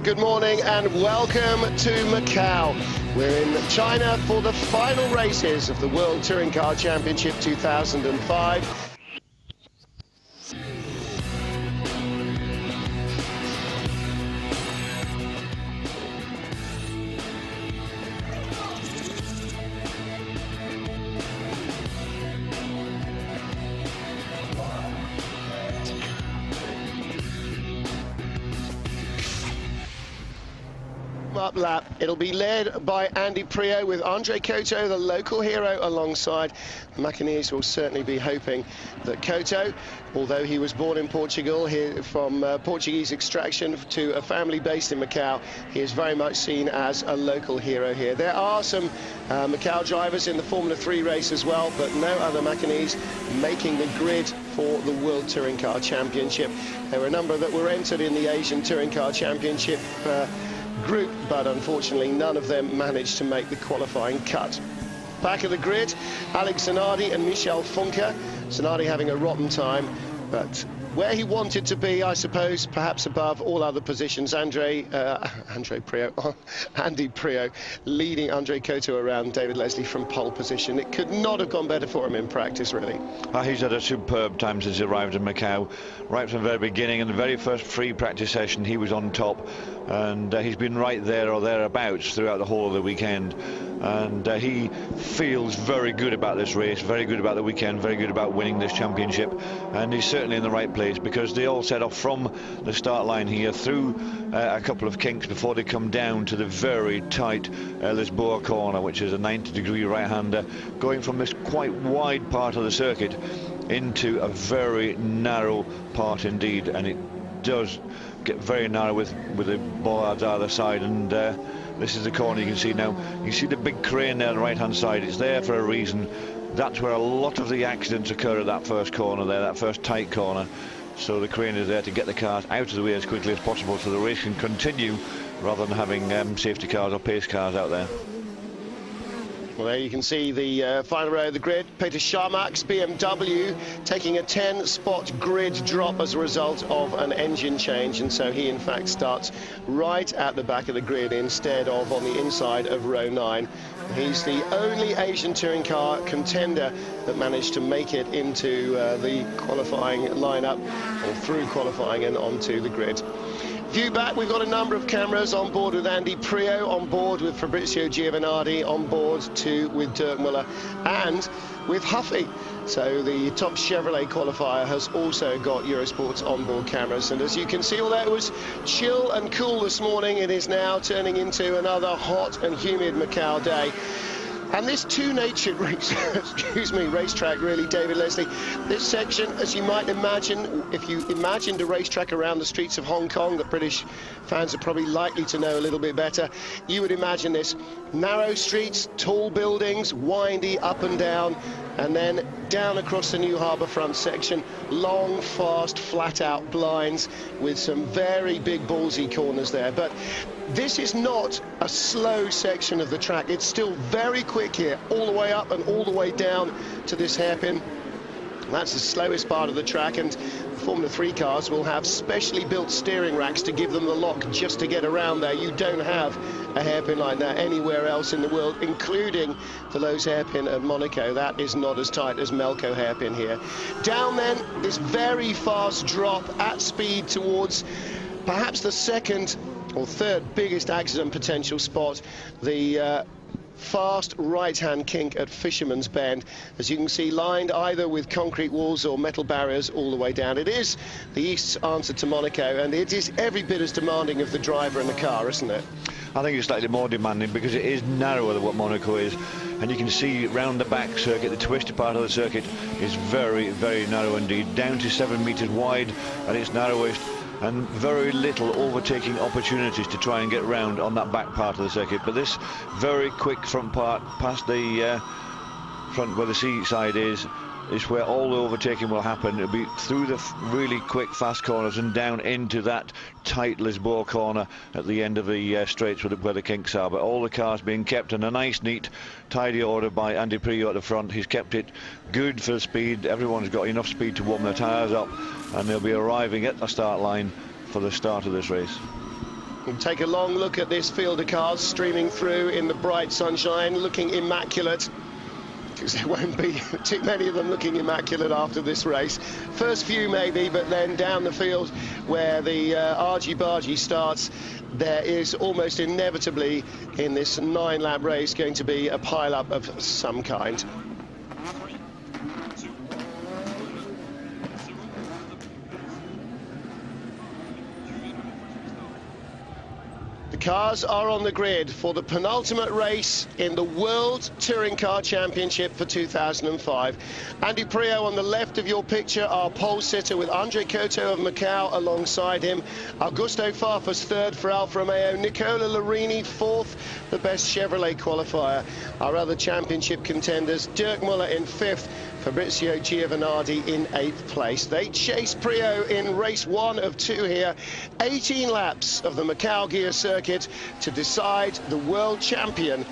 good morning and welcome to Macau. We're in China for the final races of the World Touring Car Championship 2005. Up lap. It'll be led by Andy Priaulx with Andre Couto, the local hero, alongside. The Macanese will certainly be hoping that Couto, although he was born in Portugal, here from Portuguese extraction to a family based in Macau, he is very much seen as a local hero here. There are some Macau drivers in the Formula 3 race as well, but no other Macanese making the grid for the World Touring Car Championship. There were a number that were entered in the Asian Touring Car Championship group, but unfortunately none of them managed to make the qualifying cut. Back of the grid, Alex Zanardi and Michel Funke. Zanardi having a rotten time, but where he wanted to be, I suppose, perhaps above all other positions. Andy Priaulx leading Andre Couto around David Leslie from pole position. It could not have gone better for him in practice, really. He's had a superb time since he arrived in Macau. Right from the very beginning, in the very first free practice session, he was on top, and he's been right there or thereabouts throughout the whole of the weekend. And he feels very good about this race, very good about the weekend, very good about winning this championship, and he's certainly in the right place, because they all set off from the start line here through a couple of kinks before they come down to the very tight Lisboa corner, which is a 90-degree right-hander, going from this quite wide part of the circuit into a very narrow part indeed, and it does get very narrow with the bollards either side. And this is the corner you can see now. You see the big crane there on the right-hand side. It's there for a reason. That's where a lot of the accidents occur at that first corner there, that first tight corner. So the crane is there to get the cars out of the way as quickly as possible so the race can continue, rather than having safety cars or pace cars out there. Well, there you can see the final row of the grid. Peter Sharmak's BMW taking a 10-spot grid drop as a result of an engine change, and so he in fact starts right at the back of the grid instead of on the inside of row 9. He's the only Asian touring car contender that managed to make it into the qualifying lineup, or through qualifying and onto the grid. View back, we've got a number of cameras on board with Andy Priaulx, on board with Fabrizio Giovanardi, on board too with Dirk Muller and with Huffy. So the top Chevrolet qualifier has also got Eurosport's onboard cameras, and as you can see, although it was chill and cool this morning, it is now turning into another hot and humid Macau day. And this two-natured racetrack, really, David Leslie, this section, as you might imagine, if you imagined a racetrack around the streets of Hong Kong that British fans are probably likely to know a little bit better, you would imagine this: narrow streets, tall buildings, windy up and down, and then down across the New Harbour front section, long, fast, flat-out blinds with some very big ballsy corners there. But this is not a slow section of the track. It's still very quick here, all the way up and all the way down to this hairpin. That's the slowest part of the track, and Formula 3 cars will have specially built steering racks to give them the lock just to get around there. You don't have a hairpin like that anywhere else in the world, including the Lowe's hairpin at Monaco. That is not as tight as Melco hairpin here. Down then, this very fast drop at speed towards perhaps the second or third biggest accident potential spot, the fast right-hand kink at Fisherman's Bend, as you can see, lined either with concrete walls or metal barriers all the way down. It is the East's answer to Monaco, and it is every bit as demanding of the driver and the car, isn't it? I think it's slightly more demanding because it is narrower than what Monaco is, and you can see round the back circuit, the twisted part of the circuit is very, very narrow indeed, down to 7 meters wide at its narrowest, and very little overtaking opportunities to try and get round on that back part of the circuit. But this very quick front part past the front where the seaside is where all the overtaking will happen. It'll be through the really quick fast corners and down into that tight Lisboa corner at the end of the straights where the kinks are. But all the cars being kept in a nice, neat, tidy order by Andy Priaulx at the front. He's kept it good for the speed. Everyone's got enough speed to warm their tyres up, and they'll be arriving at the start line for the start of this race. We'll take a long look at this field of cars streaming through in the bright sunshine, looking immaculate, because there won't be too many of them looking immaculate after this race. First few maybe, but then down the field where the argy-bargy starts, there is almost inevitably in this 9-lap race going to be a pile-up of some kind. Cars are on the grid for the penultimate race in the World Touring Car Championship for 2005. Andy Priaulx on the left of your picture, our pole sitter, with Andre Cotto of Macau alongside him. Augusto Farfus third for Alfa Romeo. Nicola Larini fourth, the best Chevrolet qualifier. Our other championship contenders, Dirk Muller in fifth, Fabrizio Giovanardi in 8th place. They chase Priaulx in race 1 of 2 here. 18 laps of the Macau Gear Circuit to decide the world champion.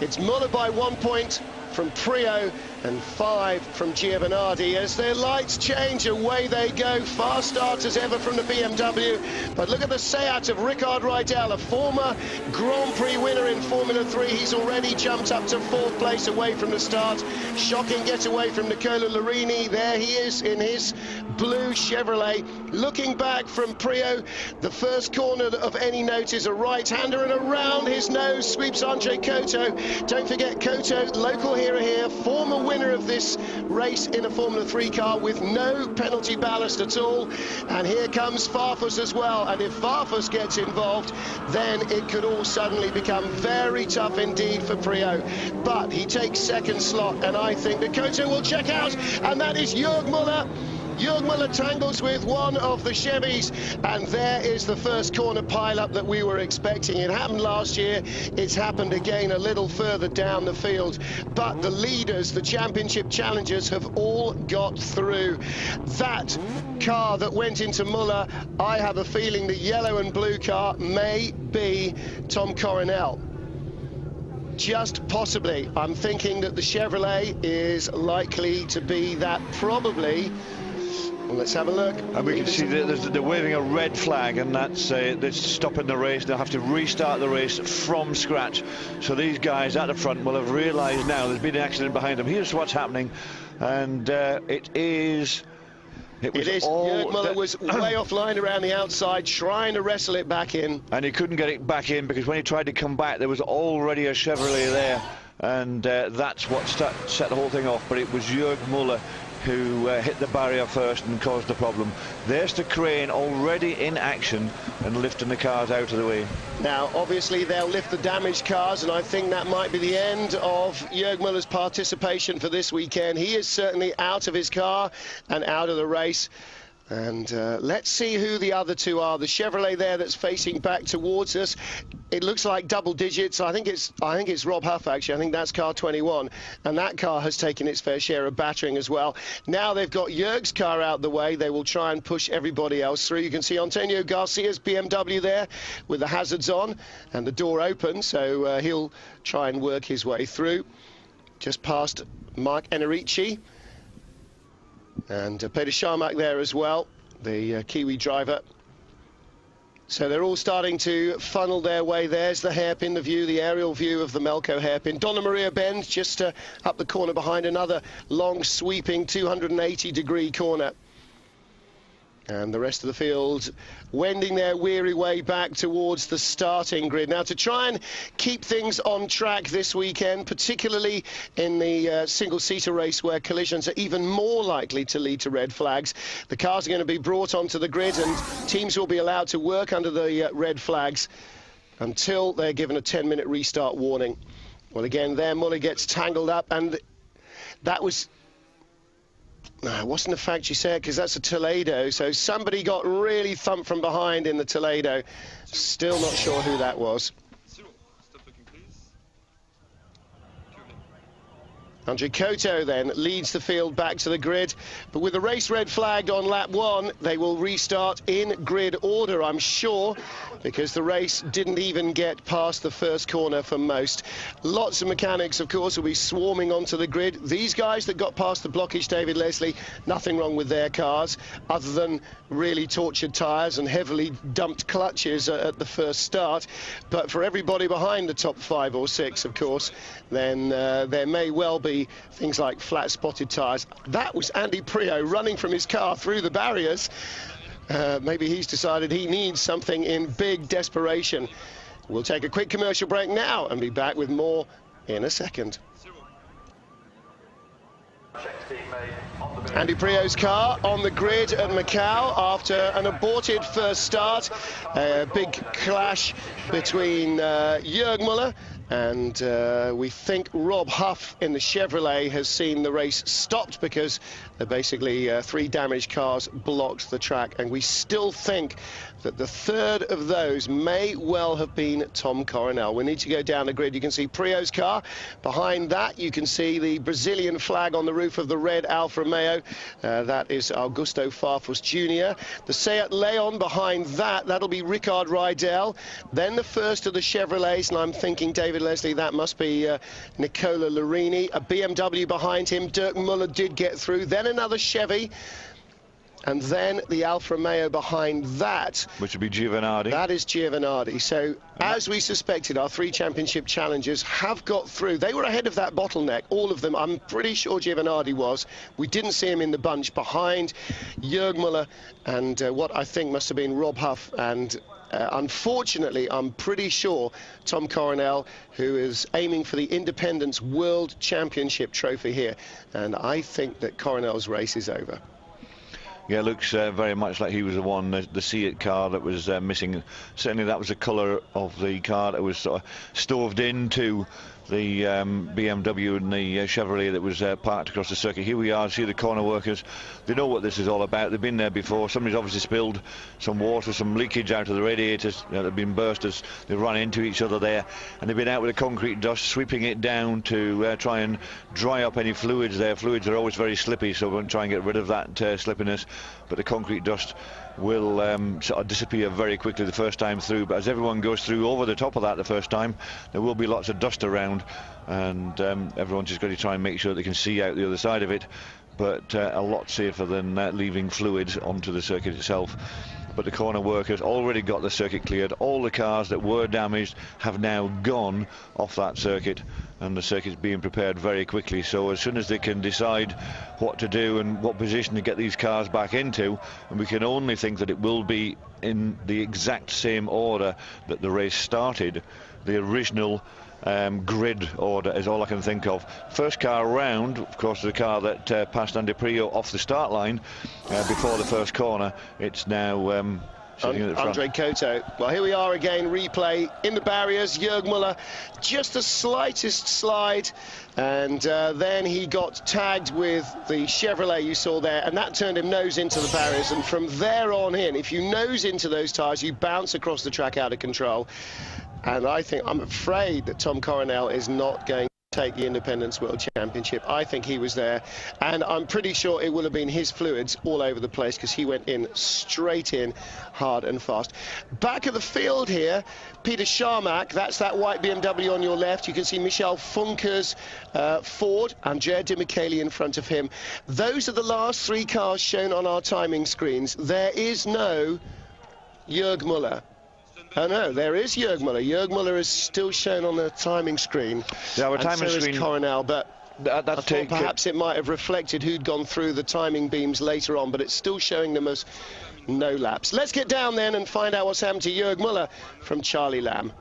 It's Muller by 1 point from Priaulx and 5 from Giovanardi. As their lights change, away they go. Fast start as ever from the BMW. But look at the Seat of Ricard Rydell, a former Grand Prix winner in Formula 3. He's already jumped up to 4th place away from the start. Shocking getaway from Nicola Larini. There he is in his blue Chevrolet. Looking back from Priaulx, the first corner of any note is a right-hander, and around his nose sweeps Andre Cotto. Don't forget Cotto, local hero here, former winner of this race in a Formula 3 car with no penalty ballast at all. And here comes Farfus as well, and if Farfus gets involved, then it could all suddenly become very tough indeed for Priaulx. But he takes second slot, and I think that Cotto will check out, and that is Jörg Muller. Jörg Muller tangles with one of the Chevys, and there is the first corner pile-up that we were expecting. It happened last year. It's happened again a little further down the field. But the leaders, the championship challengers, have all got through. That car that went into Muller, I have a feeling the yellow and blue car may be Tom Coronel. Just possibly. I'm thinking that the Chevrolet is likely to be that, probably. Well, let's have a look. And we can see that they're waving a red flag, and that's stopping the race. They'll have to restart the race from scratch. So these guys at the front will have realised now there's been an accident behind them. Here's what's happening, and it is. Jörg Muller was way offline around the outside, trying to wrestle it back in. And he couldn't get it back in because when he tried to come back, there was already a Chevrolet there. And that's what set the whole thing off. But it was Jörg Muller who hit the barrier first and caused the problem. There's the crane already in action and lifting the cars out of the way. Now, obviously, they'll lift the damaged cars, and I think that might be the end of Jörg Muller's participation for this weekend. He is certainly out of his car and out of the race. And let's see who the other two are. The Chevrolet there that's facing back towards us, it looks like double digits. I think it's Rob Huff, actually. I think that's car 21, and that car has taken its fair share of battering as well. Now they've got Jörg's car out the way. They will try and push everybody else through. You can see Antonio Garcia's BMW there with the hazards on and the door open, so he'll try and work his way through. Just past Mark Enerici. And Peter Sharmak there as well, the Kiwi driver. So they're all starting to funnel their way. There's the hairpin, the view, the aerial view of the Melco hairpin. Donna Maria Bend just up the corner behind another long sweeping 280-degree corner. And the rest of the field wending their weary way back towards the starting grid. Now, to try and keep things on track this weekend, particularly in the single-seater race where collisions are even more likely to lead to red flags, the cars are going to be brought onto the grid, and teams will be allowed to work under the red flags until they're given a 10-minute restart warning. Well, again, there Muller gets tangled up, and that was... No, it wasn't a factory set, because that's a Toledo, so somebody got really thumped from behind in the Toledo. Still not sure who that was. Andre Koto then leads the field back to the grid, but with the race red flagged on lap 1, they will restart in grid order, I'm sure, because the race didn't even get past the first corner for most. Lots of mechanics, of course, will be swarming onto the grid. These guys that got past the blockage, David Leslie, nothing wrong with their cars, other than really tortured tyres and heavily dumped clutches at the first start. But for everybody behind the top 5 or 6, of course, then there may well be things like flat spotted tyres. That was Andy Priaulx running from his car through the barriers. Maybe he's decided he needs something in big desperation. We'll take a quick commercial break now and be back with more in a second. Andy Priaulx's car on the grid at Macau after an aborted first start. A big clash between Jörg Müller and we think Rob Huff in the Chevrolet has seen the race stopped because basically 3 damaged cars blocked the track, and we still think that the third of those may well have been Tom Coronel. We need to go down the grid. You can see Priaulx's car. Behind that, you can see the Brazilian flag on the roof of the red Alfa Romeo. That is Augusto Farfus Jr. The Seat Leon behind that, that'll be Ricard Rydell. Then the first of the Chevrolets, and I'm thinking, David Leslie, that must be Nicola Larini. A BMW behind him. Dirk Müller did get through. Then another Chevy. And then the Alfa Romeo behind that. Which would be Giovanardi. That is Giovanardi. So, as we suspected, our 3 championship challengers have got through. They were ahead of that bottleneck, all of them. I'm pretty sure Giovanardi was. We didn't see him in the bunch behind Jörg Müller and what I think must have been Rob Huff. And unfortunately, I'm pretty sure Tom Coronel, who is aiming for the Independence World Championship trophy here. And I think that Coronel's race is over. Yeah, looks very much like he was the one, the Seat car that was missing. Certainly that was the colour of the car that was sort of stoved into the BMW and the Chevrolet that was parked across the circuit. Here we are, see the corner workers. They know what this is all about. They've been there before. Somebody's obviously spilled some water, some leakage out of the radiators. They've been burst as they run into each other there. And they've been out with the concrete dust, sweeping it down to try and dry up any fluids there. Fluids are always very slippy, so we're going to try and get rid of that slippiness. But the concrete dust will sort of disappear very quickly the first time through. But as everyone goes through over the top of that the first time, there will be lots of dust around, and everyone's just got to try and make sure they can see out the other side of it. But a lot safer than leaving fluids onto the circuit itself. But the corner workers already got the circuit cleared. All the cars that were damaged have now gone off that circuit, and the circuit's being prepared very quickly. So as soon as they can decide what to do and what position to get these cars back into, and we can only think that it will be in the exact same order that the race started, the original grid order is all I can think of. First car round, of course, the car that passed Andy Priaulx off the start line before the first corner. It's now Andre Koto. Well, here we are again, replay in the barriers. Jörg Müller, just the slightest slide, and then he got tagged with the Chevrolet you saw there, and that turned him nose into the barriers. And from there on in, if you nose into those tyres, you bounce across the track out of control. And I'm afraid that Tom Coronel is not going to take the Independence World Championship. I think he was there, and I'm pretty sure it will have been his fluids all over the place, because he went in straight in hard and fast. Back of the field here, Peter Sharmak, that's that white BMW on your left. You can see Michel Funke's Ford, Andrea Di Michele in front of him. Those are the last 3 cars shown on our timing screens. There is no Jörg Müller. Oh no, there is Jörg Müller. Jörg Müller is still shown on the timing screen. Yeah, our timing screen. Is Coronel, but I thought perhaps it might have reflected who'd gone through the timing beams later on, but it's still showing them as no laps. Let's get down then and find out what's happened to Jörg Müller from Charlie Lamb.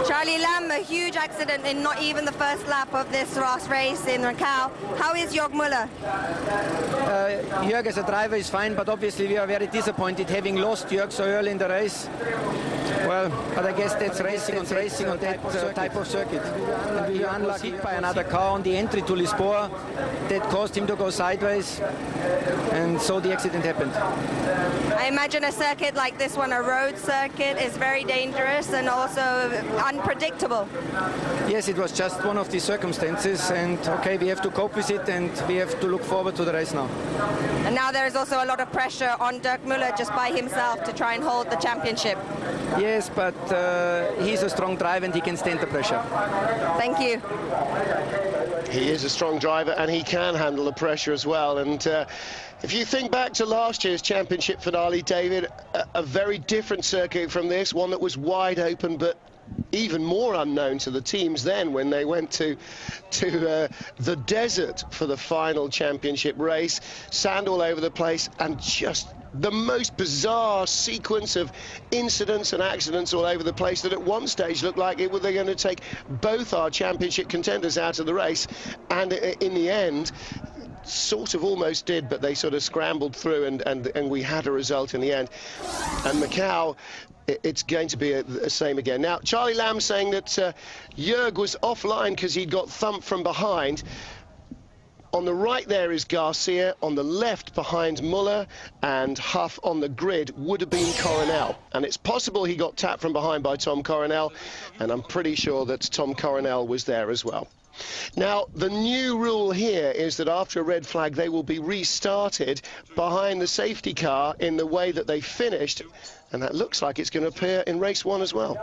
Charlie Lamb, a huge accident in not even the first lap of this last race in Macau. How is Jörg Müller? Jörg as a driver is fine, but obviously we are very disappointed having lost Jörg so early in the race. Well, but I guess that's racing on that type of circuit. And we were unlucky by another car on the entry to Lisboa that caused him to go sideways, and so the accident happened. I imagine a circuit like this one, a road circuit, is very dangerous and also unpredictable. Yes, it was just one of the circumstances, and okay, we have to cope with it, and we have to look forward to the race now. And now there is also a lot of pressure on Dirk Müller just by himself to try and hold the championship. Yes, but he's a strong driver and he can stand the pressure. Thank you. He is a strong driver and he can handle the pressure as well. And if you think back to last year's championship finale, David, a very different circuit from this, one that was wide open but even more unknown to the teams then when they went to the desert for the final championship race. Sand all over the place and just the most bizarre sequence of incidents and accidents all over the place that at one stage looked like they're going to take both our championship contenders out of the race, and in the end sort of almost did, but they sort of scrambled through and we had a result in the end. And Macau, it's going to be the same again. Now, Charlie Lamb saying that Jörg was offline because he'd got thumped from behind. On the right there is Garcia, on the left behind Muller, and Huff on the grid would have been Coronel. And it's possible he got tapped from behind by Tom Coronel, and I'm pretty sure that Tom Coronel was there as well. Now, the new rule here is that after a red flag, they will be restarted behind the safety car in the way that they finished, and that looks like it's going to appear in race 1 as well.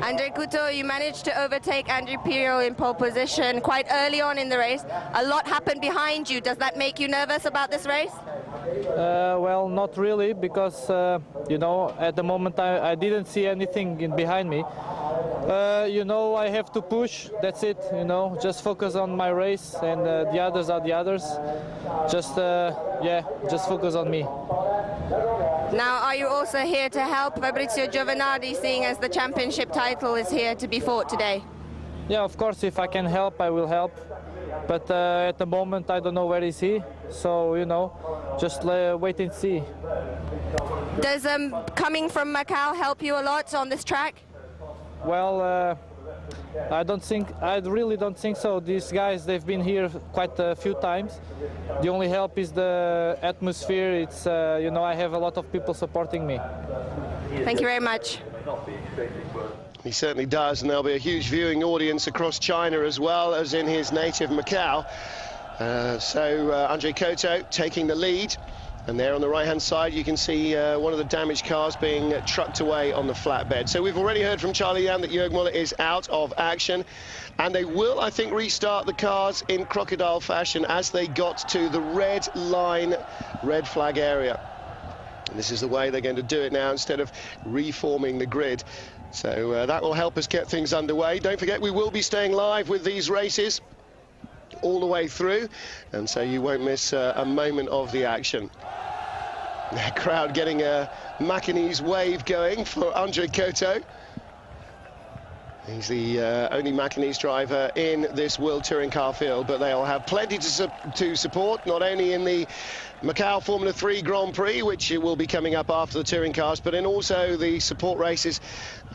Andre Couto, you managed to overtake Andrew Pirro in pole position quite early on in the race. A lot happened behind you. Does that make you nervous about this race? Well, not really, because, you know, at the moment I didn't see anything behind me. You know, I have to push, that's it, you know, just focus on my race, and the others are the others. Just, yeah, just focus on me. Now, are you also here to help Fabrizio Giovinardi, seeing as the championship title is here to be fought today? Yeah, of course, if I can help, I will help. But at the moment, I don't know where is he. So, you know, just wait and see. Does coming from Macau help you a lot on this track? Well, I really don't think so. These guys, they've been here quite a few times. The only help is the atmosphere. It's, you know, I have a lot of people supporting me. Thank you very much. He certainly does, and there'll be a huge viewing audience across China as well as in his native Macau. Andre Couto taking the lead. And there on the right-hand side, you can see one of the damaged cars being trucked away on the flatbed. So we've already heard from Charlie Lamb that Jörg Müller is out of action. And they will, I think, restart the cars in crocodile fashion as they got to the red line, red flag area. And this is the way they're going to do it now instead of reforming the grid. So that will help us get things underway. Don't forget, we will be staying live with these races all the way through, and so you won't miss a moment of the action. The crowd getting a Macanese wave going for Andre Couto. He's the only Macanese driver in this World Touring Car field, but they'll have plenty to support, not only in the Macau Formula 3 Grand Prix, which will be coming up after the touring cars, but in also the support races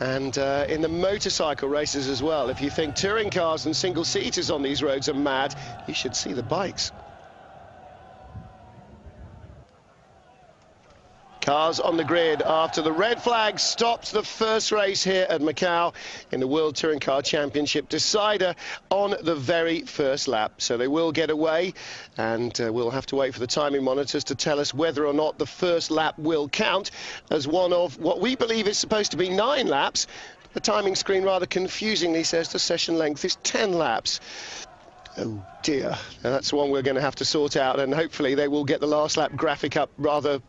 and in the motorcycle races as well. If you think touring cars and single-seaters on these roads are mad, you should see the bikes. Cars on the grid after the red flag stopped the first race here at Macau in the World Touring Car Championship decider on the very first lap. So they will get away, and we'll have to wait for the timing monitors to tell us whether or not the first lap will count as one of what we believe is supposed to be 9 laps. The timing screen rather confusingly says the session length is 10 laps. Oh dear, now that's one we're going to have to sort out, and hopefully they will get the last lap graphic up rather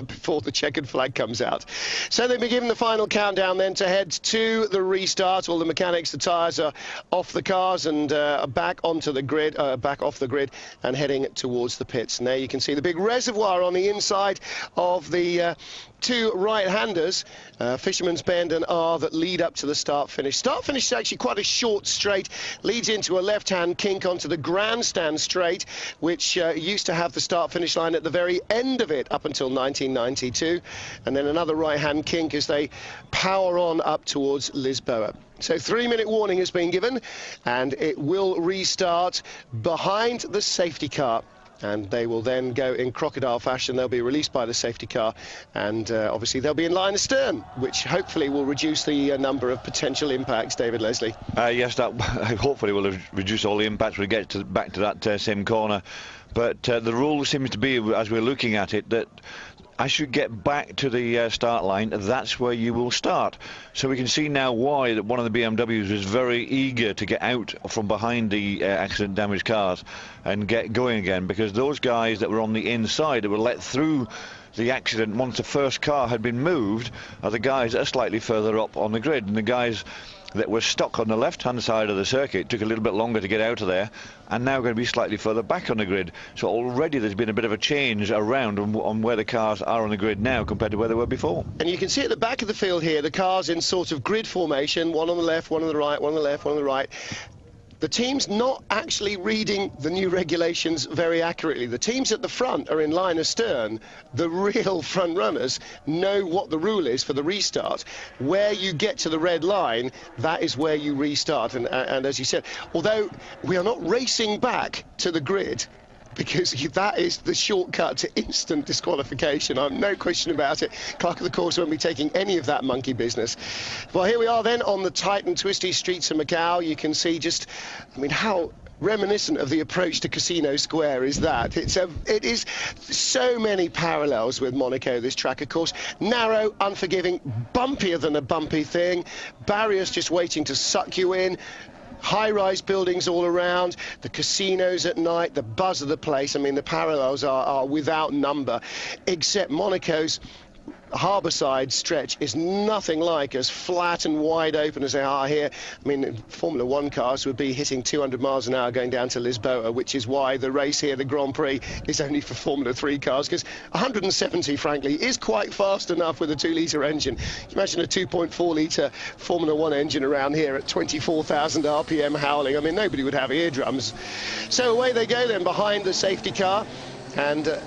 before the checkered flag comes out. So they've been given the final countdown then to head to the restart. All the mechanics, the tyres are off the cars and back onto the grid, back off the grid and heading towards the pits. And there you can see the big reservoir on the inside of the 2 right-handers, Fisherman's Bend and R, that lead up to the start-finish. Start-finish is actually quite a short straight, leads into a left-hand kink onto the grandstand straight, which used to have the start-finish line at the very end of it up until 1992. And then another right-hand kink as they power on up towards Lisboa. So 3-minute warning has been given, and it will restart behind the safety car. And they will then go in crocodile fashion. They'll be released by the safety car, and obviously they'll be in line astern, which hopefully will reduce the number of potential impacts. David Leslie. Yes, that hopefully will reduce all the impacts when we get back to that same corner. But the rule seems to be, as we're looking at it, that as you get back to the start line, that's where you will start. So we can see now why that one of the BMWs was very eager to get out from behind the accident damaged cars and get going again, because those guys that were on the inside that were let through the accident once the first car had been moved are the guys that are slightly further up on the grid, and the guys that were stuck on the left-hand side of the circuit took a little bit longer to get out of there, and now going to be slightly further back on the grid. So already there's been a bit of a change around on where the cars are on the grid now compared to where they were before. And you can see at the back of the field here, the cars in sort of grid formation, one on the left, one on the right, one on the left, one on the right. The team's not actually reading the new regulations very accurately. The teams at the front are in line astern. The real front runners know what the rule is for the restart. Where you get to the red line, that is where you restart. And as you said, although we are not racing back to the grid, because that is the shortcut to instant disqualification. No question about it. Clerk of the course won't be taking any of that monkey business. Well, here we are then on the tight and twisty streets of Macau. You can see just, I mean, how reminiscent of the approach to Casino Square is that. It is so many parallels with Monaco, this track, of course. Narrow, unforgiving, bumpier than a bumpy thing. Barriers just waiting to suck you in. High-rise buildings all around, the casinos at night, the buzz of the place. I mean, the parallels are without number, except Monaco's harbourside stretch is nothing like as flat and wide open as they are here. I mean, Formula 1 cars would be hitting 200 miles an hour going down to Lisboa, which is why the race here, the Grand Prix, is only for Formula 3 cars, because 170, frankly, is quite fast enough with a 2-litre engine. Imagine a 2.4-litre Formula 1 engine around here at 24,000 RPM howling. I mean, nobody would have eardrums. So away they go then behind the safety car, and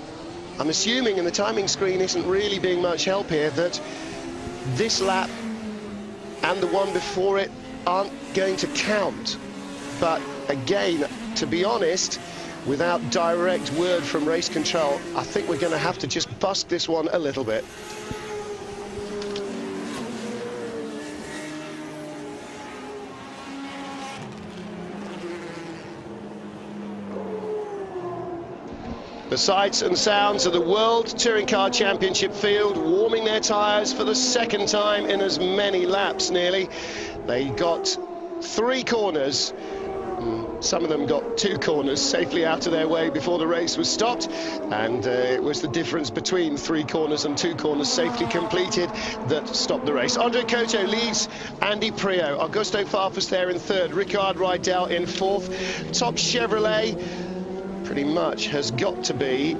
I'm assuming, and the timing screen isn't really being much help here, that this lap and the one before it aren't going to count. But again, to be honest, without direct word from race control, I think we're going to have to just bust this one a little bit. The sights and sounds of the World Touring Car Championship field warming their tyres for the second time in as many laps, nearly. They got 3 corners. Some of them got 2 corners safely out of their way before the race was stopped, and it was the difference between 3 corners and 2 corners safely completed that stopped the race. Andre Cotto leads Andy Prio. Augusto Farfus there in 3rd. Ricard Rydell in 4th. Top Chevrolet pretty much has got to be,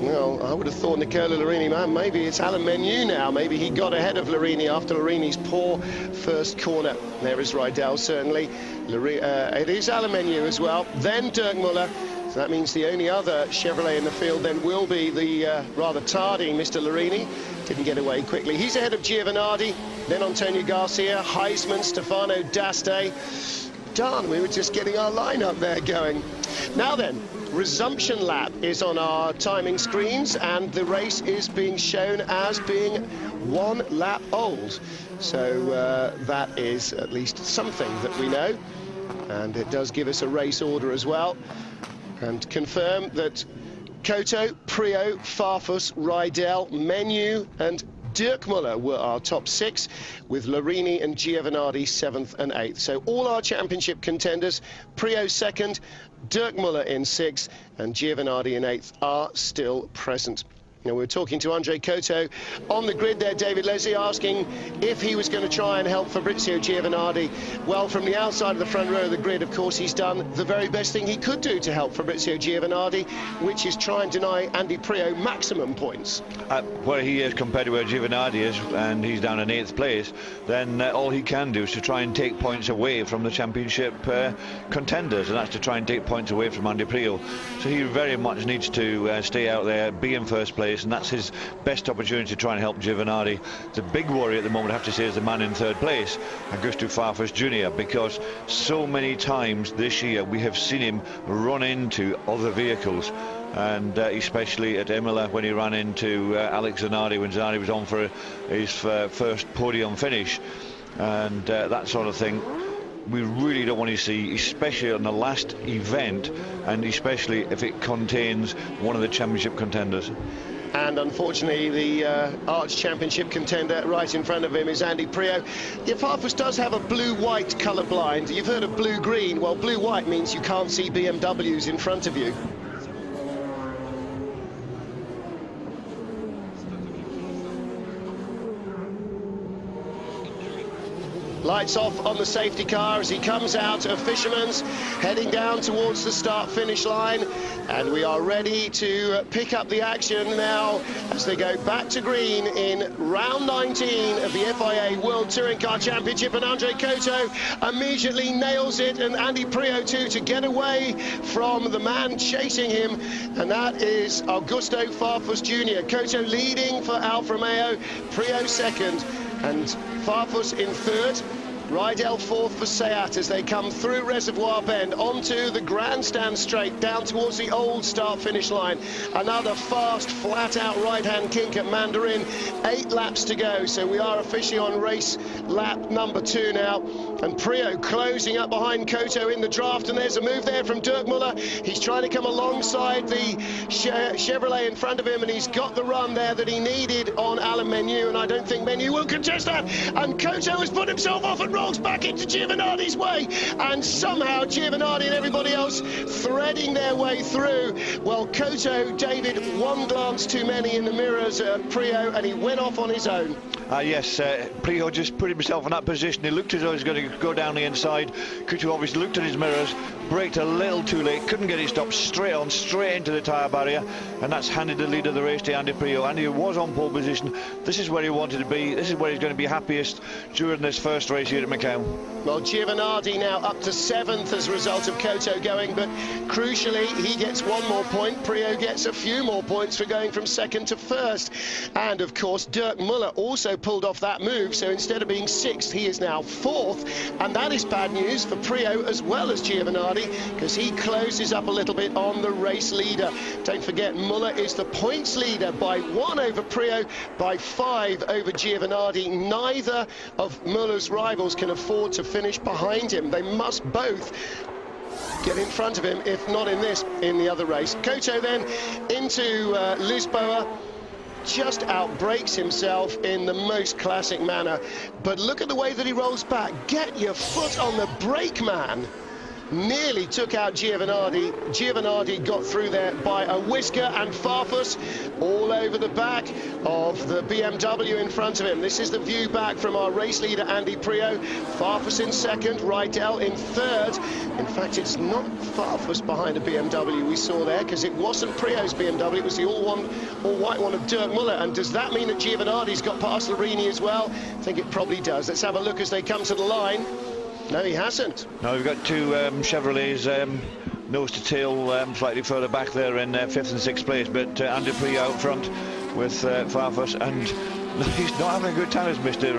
well, I would have thought Nicola Larini, man, maybe it's Alain Menu now. Maybe he got ahead of Larini after Larini's poor first corner. There is Rydell, certainly. It is Alain Menu as well. Then Dirk Muller. So that means the only other Chevrolet in the field then will be the rather tardy Mr. Larini. Didn't get away quickly. He's ahead of Giovanardi, then Antonio Garcia, Heisman, Stefano D'Aste. Darn, we were just getting our lineup there going. Now then, resumption lap is on our timing screens, and the race is being shown as being 1 lap old. So that is at least something that we know, and it does give us a race order as well, and confirm that Cotto, Prio, Farfus, Rydell, Menu and Dirk Muller were our top 6, with Larini and Giovanardi 7th and 8th. So all our championship contenders, Prio 2nd, Dirk Muller in 6th, and Giovanardi in 8th are still present. Now, we were talking to Andre Cotto on the grid there, David Leslie, asking if he was going to try and help Fabrizio Giovanardi. Well, from the outside of the front row of the grid, of course, he's done the very best thing he could do to help Fabrizio Giovanardi, which is try and deny Andy Prio maximum points. Where he is compared to where Giovanardi is, and he's down in 8th place, then all he can do is to try and take points away from the championship contenders, and that's to try and take points away from Andy Prio. So he very much needs to stay out there, be in 1st place, place, and that's his best opportunity to try and help Giovanardi. The big worry at the moment, I have to say, is the man in third place, Augusto Farfus Jr., because so many times this year we have seen him run into other vehicles, and especially at Imola when he ran into Alex Zanardi when Zanardi was on for his first podium finish, and that sort of thing we really don't want to see, especially on the last event, and especially if it contains one of the championship contenders. And unfortunately, the Arch Championship contender right in front of him is Andy Priaulx. Yeah, Farfus does have a blue-white colour blind. You've heard of blue-green. Well, blue-white means you can't see BMWs in front of you. Lights off on the safety car as he comes out of Fisherman's, heading down towards the start-finish line. And we are ready to pick up the action now as they go back to green in round 19 of the FIA World Touring Car Championship. And Andre Cotto immediately nails it, and Andy Priaulx too, to get away from the man chasing him. And that is Augusto Farfus Jr. Cotto leading for Alfa Romeo, Priaulx second, and Farfus in third. Rydell fourth for Seat as they come through Reservoir Bend onto the grandstand straight down towards the old start-finish line. Another fast, flat-out right-hand kink at Mandarin. 8 laps to go, so we are officially on race lap number 2 now. And Priaulx closing up behind Cotto in the draft, and there's a move there from Dirk Muller. He's trying to come alongside the Chevrolet in front of him, and he's got the run there that he needed on Alain Menu, and I don't think Menu will contest that. And Cotto has put himself off and rolls back into Giovanardi's way, and somehow Giovanardi and everybody else threading their way through. Well, Cotto, David, one glance too many in the mirrors at Priaulx, and he went off on his own. Yes, Priaulx just put himself in that position. He looked as though he was going to go down the inside. Cotto obviously looked at his mirrors, braked a little too late, couldn't get it stopped, straight into the tyre barrier, and that's handed the lead of the race to Andy Priaulx. Andy was on pole position. This is where he wanted to be. This is where he's going to be happiest during this first race here at Macau. Well, Giovanardi now up to 7th as a result of Cotto going, but crucially he gets 1 more point. Priaulx gets a few more points for going from 2nd to 1st. And of course Dirk Muller also pulled off that move, so instead of being 6th he is now 4th, and that is bad news for Priaulx as well as Giovanardi, because he closes up a little bit on the race leader. Don't forget, Muller is the points leader by 1 over Priaulx, by 5 over Giovanardi. Neither of Muller's rivals can afford to finish behind him. They must both get in front of him, if not in this, in the other race. Cotto then into Lisboa, just outbrakes himself in the most classic manner. But look at the way that he rolls back. Get your foot on the brake, man. Nearly took out Giovanardi. Giovanardi got through there by a whisker, and Farfus all over the back of the BMW in front of him. This is the view back from our race leader, Andy Priaulx. Farfus in 2nd, Rydell in 3rd. In fact, it's not Farfus behind a BMW we saw there, because it wasn't Priaulx's BMW, it was the all-white one of Dirk Muller. And does that mean that Giovanardi's got past Larini as well? I think it probably does. Let's have a look as they come to the line. No, he hasn't. No, we've got 2 Chevrolets nose to tail slightly further back there in 5th and 6th place, but Andy Priaulx out front with Farfus, and he's not having a good time as Mr.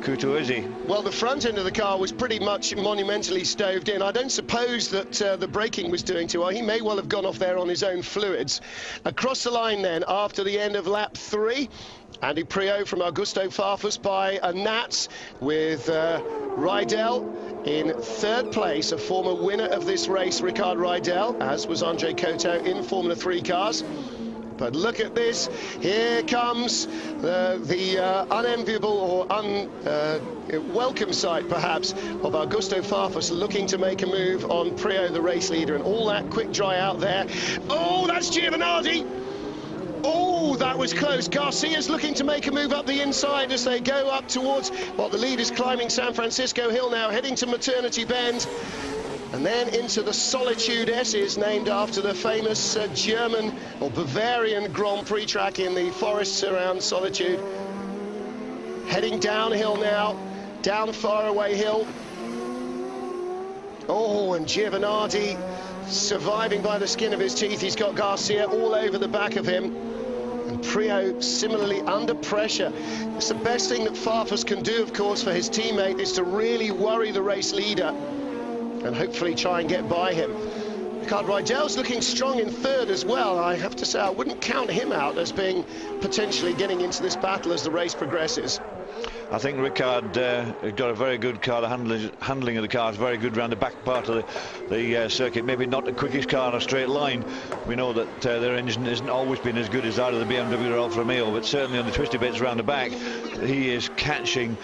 Cotto, is he? Well, the front end of the car was pretty much monumentally stoved in. I don't suppose that the braking was doing too well. He may well have gone off there on his own fluids. Across the line then, after the end of lap 3, Andy Priaulx from Augusto Farfus by a gnat, with Rydell in 3rd place, a former winner of this race, Ricard Rydell, as was Andre Cotto in Formula 3 cars. But look at this, here comes the unenviable or welcome sight, perhaps, of Augusto Farfus looking to make a move on Priaulx, the race leader, and all that quick dry out there. Oh, that's Giovanardi! Oh, that was close. Garcia's looking to make a move up the inside as they go up towards, well, the lead is climbing San Francisco Hill now, heading to Maternity Bend, and then into the Solitude S's, named after the famous German or Bavarian Grand Prix track in the forests around Solitude. Heading downhill now, down Faraway Hill. Oh, and Giovanardi surviving by the skin of his teeth. He's got Garcia all over the back of him. And And Priaulx similarly under pressure. It's the best thing that Farfus can do, of course, for his teammate, is to really worry the race leader and hopefully try and get by him. Ricard Rydell's looking strong in third as well. I have to say, I wouldn't count him out as being potentially getting into this battle as the race progresses. I think Ricard got a very good car. The handling of the car is very good around the back part of the circuit. Maybe not the quickest car in a straight line. We know that their engine hasn't always been as good as that of the BMW or Alfa Romeo, but certainly on the twisty bits around the back, he is catching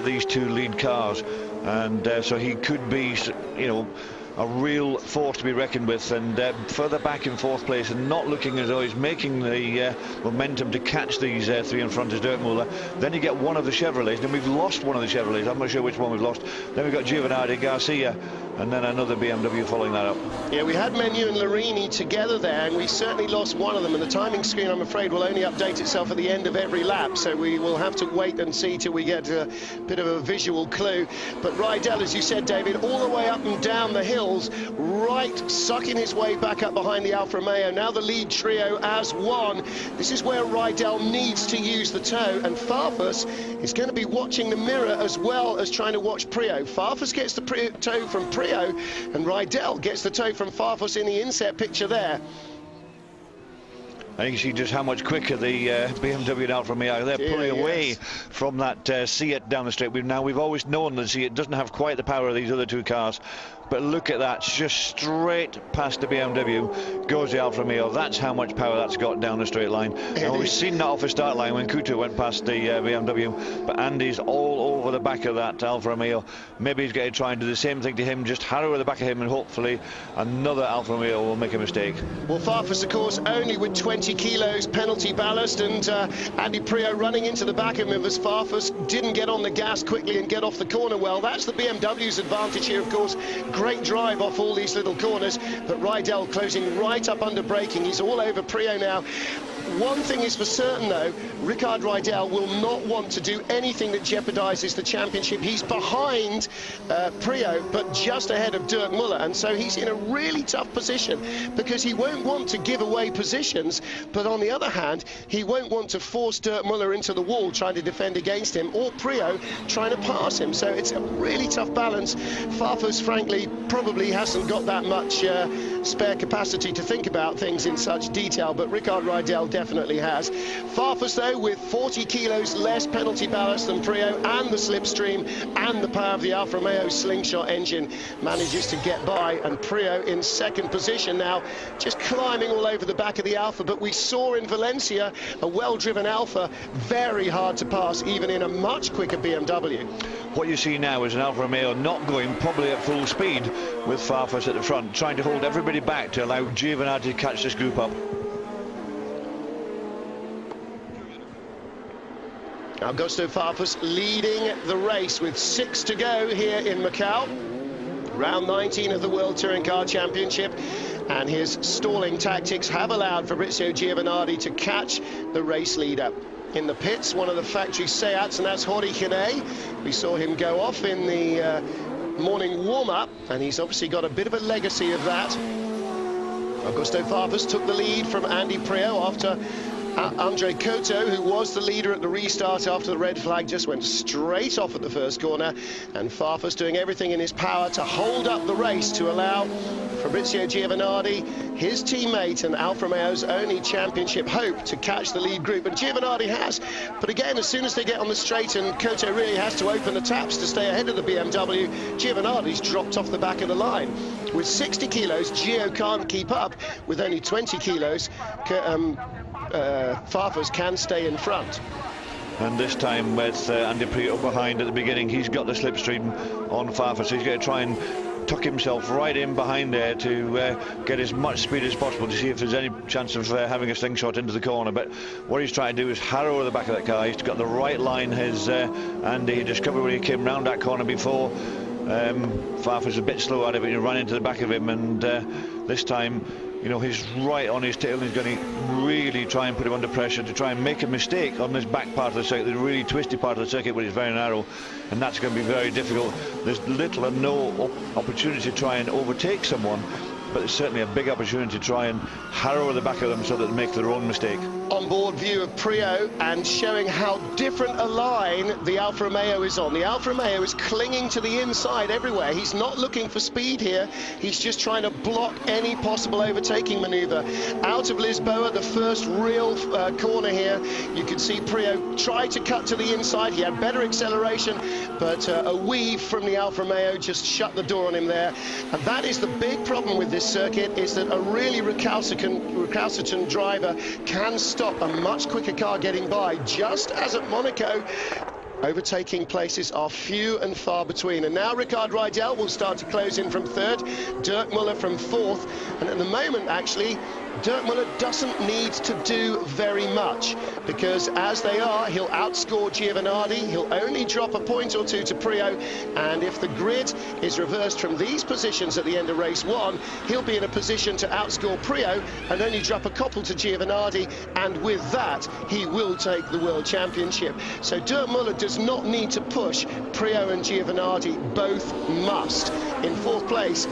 these two lead cars. And so he could be, you know, a real force to be reckoned with, and further back in fourth place and not looking as though he's making the momentum to catch these three in front as Dirk Muller. Then you get one of the Chevrolets, then we've lost one of the Chevrolets. I'm not sure which one we've lost. Then we've got Giovanardi, Garcia, and then another BMW following that up. Yeah, we had Menu and Larini together there, and we certainly lost one of them, and the timing screen, I'm afraid, will only update itself at the end of every lap, so we will have to wait and see till we get a bit of a visual clue. But Rydell, as you said, David, all the way up and down the hills, right, sucking his way back up behind the Alfa Romeo. Now the lead trio as one. This is where Rydell needs to use the toe, and Farfus is going to be watching the mirror as well as trying to watch Priaulx. Farfus gets the toe from Priaulx, and Rydell gets the toe from Farfus in the inset picture there. I think you see just how much quicker the BMW and Alfa Romeo. They're pulling away from that Seat down the straight. We've always known that Seat doesn't have quite the power of these other two cars. But look at that, just straight past the BMW goes the Alfa Romeo. That's how much power that's got down the straight line. And we've seen that off the start line when Couto went past the BMW. But Andy's all over the back of that Alfa Romeo. Maybe he's going to try and do the same thing to him, just harrow the back of him, and hopefully another Alfa Romeo will make a mistake. Well, Farfus, of course, only with 20 kilos penalty ballast, and Andy Priaulx running into the back of him as Farfus didn't get on the gas quickly and get off the corner well. That's the BMW's advantage here, of course. Great drive off all these little corners, but Rydell closing right up under braking. He's all over Priaulx now. One thing is for certain, though, Ricard Rydell will not want to do anything that jeopardizes the championship. He's behind Priaulx, but just ahead of Dirk Muller, and so he's in a really tough position because he won't want to give away positions, but on the other hand, he won't want to force Dirk Muller into the wall trying to defend against him, or Priaulx trying to pass him. So it's a really tough balance. Farfus, frankly, probably hasn't got that much spare capacity to think about things in such detail, but Ricard Rydell definitely has. Farfus, though, with 40 kilos less penalty ballast than Priaulx, and the slipstream and the power of the Alfa Romeo slingshot engine, manages to get by, and Priaulx in second position now, just climbing all over the back of the Alfa. But we saw in Valencia a well-driven Alfa very hard to pass, even in a much quicker BMW. What you see now is an Alfa Romeo not going probably at full speed, with Farfus at the front, trying to hold everybody back to allow Giovanardi to catch this group up. Augusto Farfus leading the race with 6 to go here in Macau. Round 19 of the World Touring Car Championship, and his stalling tactics have allowed Fabrizio Giovanardi to catch the race leader. In the pits, one of the factory Seats, and that's Jorge Gené. We saw him go off in the morning warm-up, and he's obviously got a bit of a legacy of that. Augusto Farfus took the lead from Andy Priaulx after Andre Couto, who was the leader at the restart after the red flag, just went straight off at the first corner, and Farfus doing everything in his power to hold up the race to allow Fabrizio Giovanardi, his teammate and Alfa Romeo's only championship hope, to catch the lead group. And Giovanardi has, but again, as soon as they get on the straight and Couto really has to open the taps to stay ahead of the BMW, Giovanardi's dropped off the back of the line. With 60 kilos, Gio can't keep up. With only 20 kilos, Farfus can stay in front. And this time with Andy Priaulx behind at the beginning, he's got the slipstream on Farfus. He's going to try and tuck himself right in behind there to get as much speed as possible to see if there's any chance of having a slingshot into the corner. But what he's trying to do is harrow the back of that car. He's got the right line, his Andy. He discovered when he came round that corner before. Farfus was a bit slow at it, but he ran into the back of him, and this time, you know, he's right on his tail. He's going to really try and put him under pressure to try and make a mistake on this back part of the circuit, the really twisty part of the circuit, where it's very narrow, and that's going to be very difficult. There's little or no opportunity to try and overtake someone, but there's certainly a big opportunity to try and harrow the back of them so that they make their own mistake. onboard view of Priaulx and showing how different a line the Alfa Romeo is on. The Alfa Romeo is clinging to the inside everywhere. He's not looking for speed here. He's just trying to block any possible overtaking maneuver. Out of Lisboa, the first real corner here, you could see Priaulx try to cut to the inside. He had better acceleration, but a weave from the Alfa Romeo just shut the door on him there. And that is the big problem with this circuit, is that a really recalcitrant driver can stop a much quicker car getting by. Just as at Monaco, overtaking places are few and far between. And now Ricard Riedel will start to close in from third, Dirk Muller from fourth, and at the moment actually Dirk Muller doesn't need to do very much, because as they are, he'll outscore Giovanardi. He'll only drop a point or two to Priaulx, and if the grid is reversed from these positions at the end of race one, he'll be in a position to outscore Priaulx and only drop a couple to Giovanardi, and with that he will take the World Championship. So Dirk Muller does not need to push. Priaulx and Giovanardi both must. In fourth place,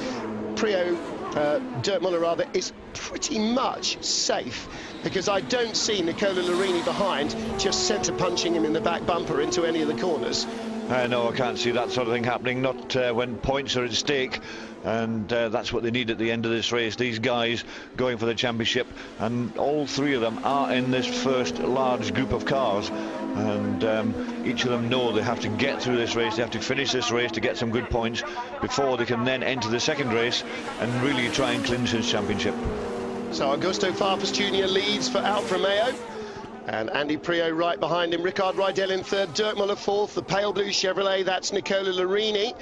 Dirk Muller rather, is pretty much safe, because I don't see Nicola Larini behind just centre punching him in the back bumper into any of the corners. No, I can't see that sort of thing happening, not when points are at stake, and that's what they need at the end of this race. These guys going for the championship, and all three of them are in this first large group of cars, and each of them know they have to get through this race, they have to finish this race to get some good points before they can then enter the second race and really try and clinch this championship. So Augusto Farfus Jr. leads for Alfa Romeo, and Andy Priaulx right behind him. Ricard Riedel in third, Dirk Muller fourth. The pale blue Chevrolet, that's Nicola Larini.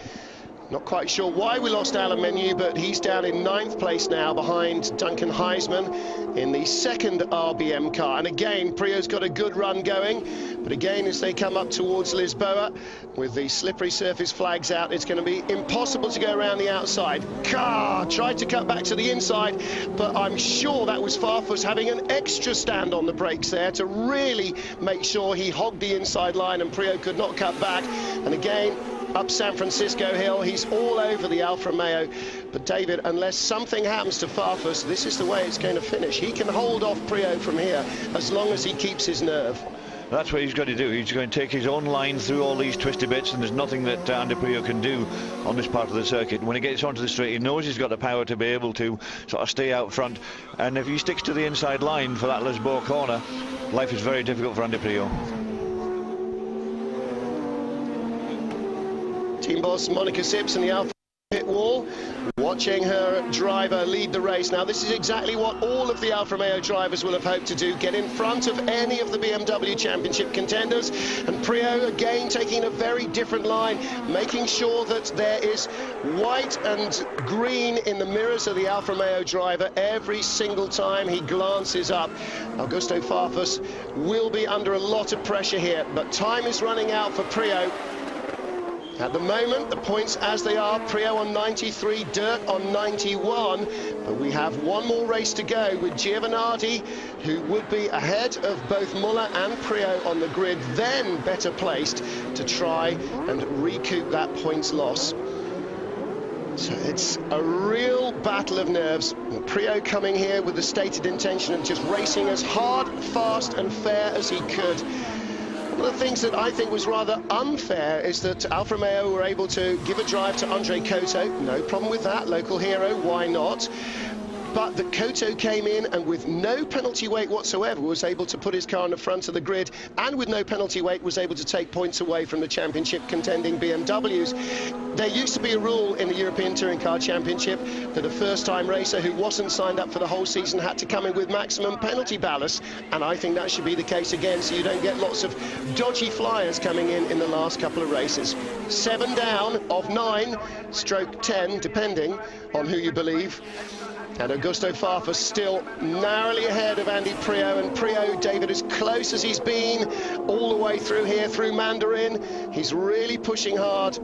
Not quite sure why we lost Alain Menu, but he's down in ninth place now behind Duncan Heisman in the second RBM car. And again, Priaulx's got a good run going, but again, as they come up towards Lisboa with the slippery surface flags out, it's going to be impossible to go around the outside. Car tried to cut back to the inside, but I'm sure that was Farfus having an extra stand on the brakes there to really make sure he hogged the inside line and Priaulx could not cut back. And again, up San Francisco Hill, he's all over the Alfa Romeo. But David, unless something happens to Farfus, this is the way it's going to finish. He can hold off Priaulx from here as long as he keeps his nerve. That's what he's going to do. He's going to take his own line through all these twisty bits, and there's nothing that Andy Priaulx can do on this part of the circuit. When he gets onto the straight, he knows he's got the power to be able to sort of stay out front, and if he sticks to the inside line for that Lisboa corner, life is very difficult for Andy Priaulx. Team boss Monica Sips in the Alfa pit wall, watching her driver lead the race. Now this is exactly what all of the Alfa Romeo drivers will have hoped to do, get in front of any of the BMW Championship contenders. And Priaulx again taking a very different line, making sure that there is white and green in the mirrors of the Alfa Romeo driver every single time he glances up. Augusto Farfus will be under a lot of pressure here, but time is running out for Priaulx. At the moment, the points as they are, Priaulx on 93, Dirk on 91, but we have one more race to go with Giovanardi, who would be ahead of both Muller and Priaulx on the grid, then better placed to try and recoup that points loss. So it's a real battle of nerves. Priaulx coming here with the stated intention of just racing as hard, fast and fair as he could. One of the things that I think was rather unfair is that Alfa Romeo were able to give a drive to Andre Coto. No problem with that, local hero, why not? But that Coto came in and with no penalty weight whatsoever was able to put his car in the front of the grid, and with no penalty weight was able to take points away from the championship contending BMWs. There used to be a rule in the European Touring Car Championship that a first-time racer who wasn't signed up for the whole season had to come in with maximum penalty ballast, and I think that should be the case again, so you don't get lots of dodgy flyers coming in the last couple of races. 7 down of 9, stroke 10, depending on who you believe. And Augusto Farfus still narrowly ahead of Andy Priaulx, and Priaulx, David, as close as he's been all the way through here, through Mandarin. He's really pushing hard.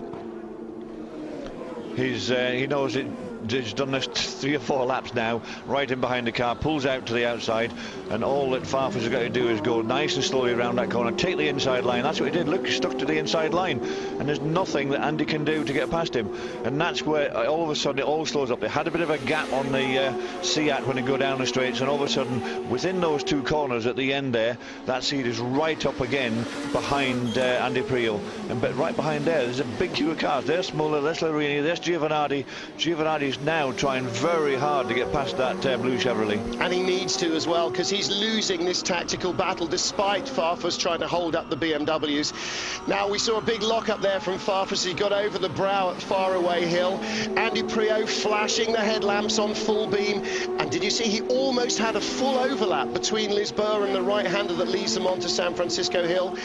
He knows it. has done this 3 or 4 laps now, right in behind the car, pulls out to the outside, and all that Farfus has got to do is go nice and slowly around that corner, take the inside line. That's what he did. Look, he stuck to the inside line, and there's nothing that Andy can do to get past him. And that's where all of a sudden it all slows up. They had a bit of a gap on the Seat when they go down the straights, and all of a sudden within those 2 corners at the end there, that Seat is right up again behind Andy Priaulx. But right behind there's a big queue of cars. There's Smuller, there's Larini, there's Giovanardi. Giovanardi's now trying very hard to get past that blue Chevrolet. And he needs to as well, because he's losing this tactical battle despite Farfus trying to hold up the BMWs. Now we saw a big lock-up there from Farfus. He got over the brow at Faraway Hill. Andy Priaulx flashing the headlamps on full beam. And did you see he almost had a full overlap between Lisboa and the right-hander that leads them on to San Francisco Hill?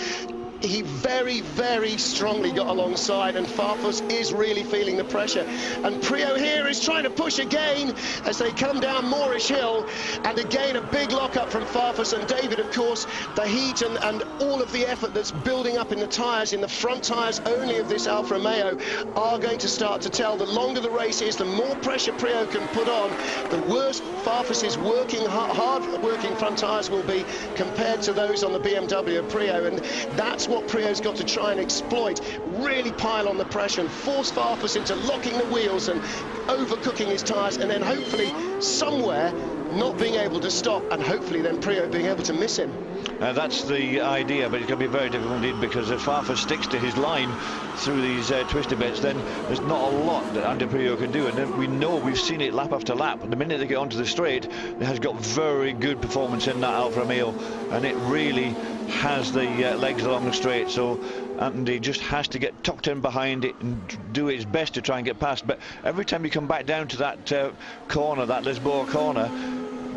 He very, very strongly got alongside, and Farfus is really feeling the pressure. And Priaulx here is trying to push again as they come down Moorish Hill, and again a big lock-up from Farfus. And David, of course, the heat and all of the effort that's building up in the tyres, in the front tyres only of this Alfa Romeo, are going to start to tell. The longer the race is, the more pressure Priaulx can put on, the worse Farfus's hard-working front tyres will be compared to those on the BMW of Priaulx. And that's what Priaulx's got to try and exploit, really pile on the pressure and force Farfus into locking the wheels and overcooking his tyres, and then hopefully somewhere not being able to stop, and hopefully then Priaulx being able to miss him. That's the idea, but it's going to be very difficult indeed, because if Farfus sticks to his line through these twisty bits, then there's not a lot that Andy Priaulx can do. And then we know, we've seen it lap after lap, the minute they get onto the straight, it has got very good performance in that Alfa Romeo, and it really has the legs along the straight. So Andy just has to get tucked in behind it and do his best to try and get past. But every time you come back down to that corner, that Lisboa corner,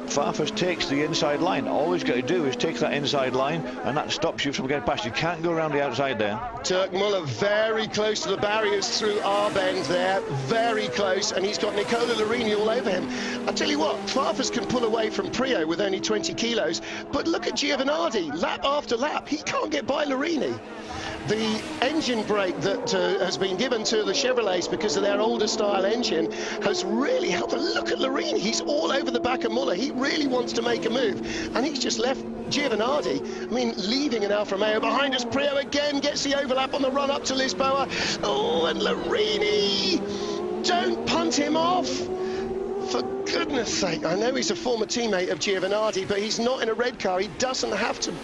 Farfus takes the inside line. All he's got to do is take that inside line, and that stops you from getting past. You can't go around the outside there. Dirk Muller very close to the barriers through our bend there, very close, and he's got Nicola Larini all over him. I tell you what, Farfus can pull away from Priaulx with only 20 kilos, but look at Giovanardi, lap after lap, he can't get by Larini. The engine brake that has been given to the Chevrolets because of their older style engine has really helped. Look at Larini, he's all over the back of Muller. He really wants to make a move, and he's just left Giovanardi, I mean, leaving an Alfa Romeo behind us. Priaulx again gets the overlap on the run up to Lisboa. Oh, and Larini, don't punt him off. For goodness sake, I know he's a former teammate of Giovanardi, but he's not in a red car. He doesn't have to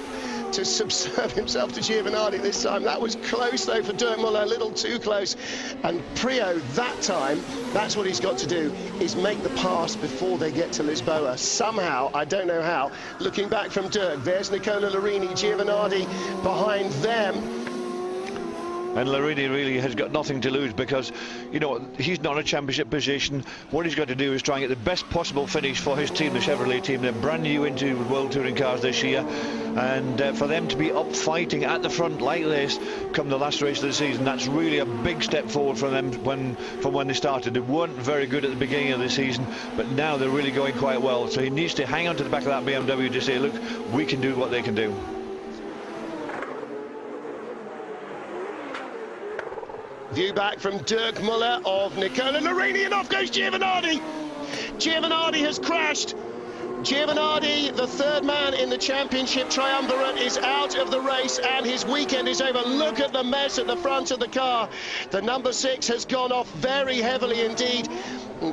subserve himself to Giovanardi this time. That was close though for Dirk Muller, a little too close. And Priaulx that time, that's what he's got to do, is make the pass before they get to Lisboa. Somehow, I don't know how. Looking back from Dirk, there's Nicola Larini, Giovanardi behind them. And Larini really has got nothing to lose, because, you know, he's not in a championship position. What he's got to do is try and get the best possible finish for his team, the Chevrolet team. They're brand new into World Touring cars this year, and for them to be up fighting at the front like this come the last race of the season, that's really a big step forward from them from when they started. They weren't very good at the beginning of the season, but now they're really going quite well. So he needs to hang on to the back of that BMW to say, look, we can do what they can do. View back from Dirk Muller of Nicola Larini, and off goes Giovanardi. Giovanardi has crashed. Giovanardi, the third man in the championship triumvirate, is out of the race, and his weekend is over. Look at the mess at the front of the car. The number 6 has gone off very heavily indeed.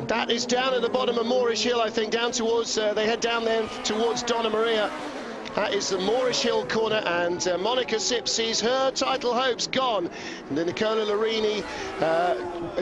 That is down at the bottom of Moorish Hill, I think, down towards, they head down there towards Donna Maria. That is the Moorish Hill corner, and Monica Sipp sees her title hopes gone. And then Nicola Larini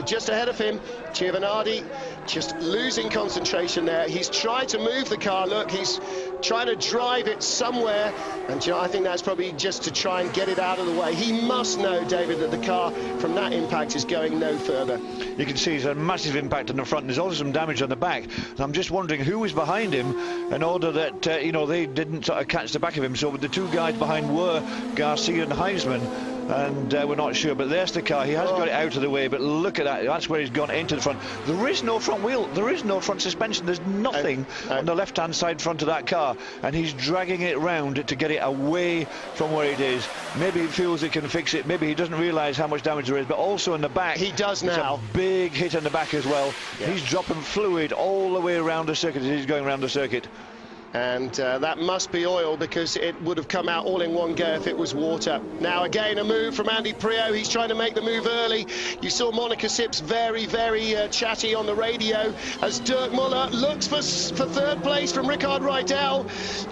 just ahead of him. Giovanardi just losing concentration there. He's tried to move the car. Look, he's trying to drive it somewhere, and I think that's probably just to try and get it out of the way. He must know, David, that the car from that impact is going no further. You can see there's a massive impact on the front. There's also some damage on the back. And I'm just wondering who was behind him in order that, you know, they didn't sort of catch the back of him. So the two guys behind were Garcia and Heisman. and we're not sure. But there's the car. He has got it out of the way, but look at that. That's where he's gone into the front. There is no front wheel. There is no front suspension. There's nothing on the left-hand side front of that car, and he's dragging it round to get it away from where it is. Maybe he feels he can fix it. Maybe he doesn't realise how much damage there is, but also in the back. He does now. It's a big hit in the back as well. Yeah. He's dropping fluid all the way around the circuit as he's going around the circuit. And that must be oil, because it would have come out all in one go if it was water. Now again a move from Andy Priaulx. He's trying to make the move early. You saw Monica Sips very chatty on the radio as Dirk Muller looks for third place from Rickard Rydell.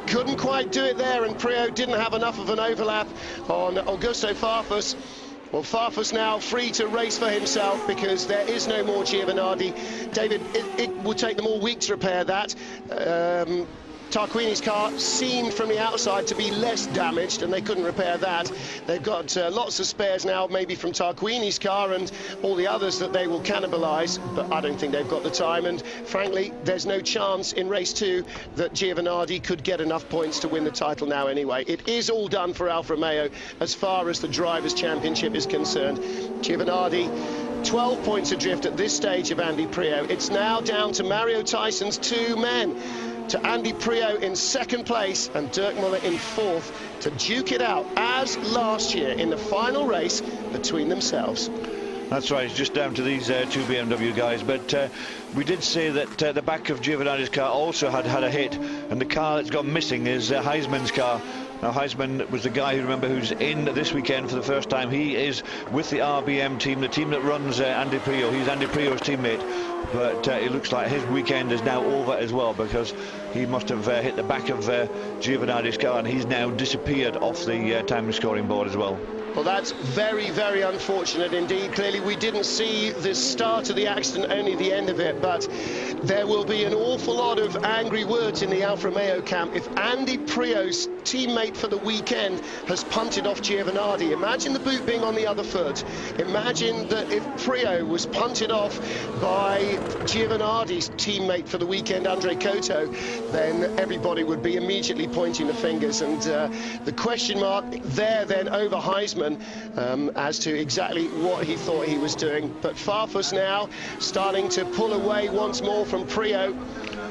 Couldn't quite do it there, and Priaulx didn't have enough of an overlap on Augusto Farfus. Well, Farfus now free to race for himself, because there is no more Giovanardi. David, it will take them all week to repair that. Tarquini's car seemed from the outside to be less damaged, and they couldn't repair that. They've got lots of spares now, maybe from Tarquini's car and all the others that they will cannibalise, but I don't think they've got the time, and frankly there's no chance in race 2 that Giovanardi could get enough points to win the title now anyway. It is all done for Alfa Romeo as far as the Drivers' Championship is concerned. Giovanardi 12 points adrift at this stage of Andy Priaulx. It's now down to Mario Tyson's 2 men, to Andy Priaulx in 2nd place and Dirk Muller in 4th, to duke it out as last year in the final race between themselves. That's right, it's just down to these 2 BMW guys, but we did say that the back of Giovanardi's car also had a hit, and the car that's gone missing is Heisman's car. Now, Heisman was the guy who, remember, who's in this weekend for the first time. He is with the RBM team, the team that runs Andy Priaulx. He's Andy Priaulx's teammate, but it looks like his weekend is now over as well, because he must have hit the back of Giovanardi's car, and he's now disappeared off the time scoring board as well. Well, that's very unfortunate indeed. Clearly we didn't see the start of the accident, only the end of it, but there will be an awful lot of angry words in the Alfa Romeo camp if Andy Priaulx's teammate for the weekend has punted off Giovanardi. Imagine the boot being on the other foot. Imagine that if Priaulx was punted off by Giovanardi's teammate for the weekend, Andre Cotto, then everybody would be immediately pointing the fingers, and the question mark there then over Heisman as to exactly what he thought he was doing. But Farfus now starting to pull away once more from Priaulx.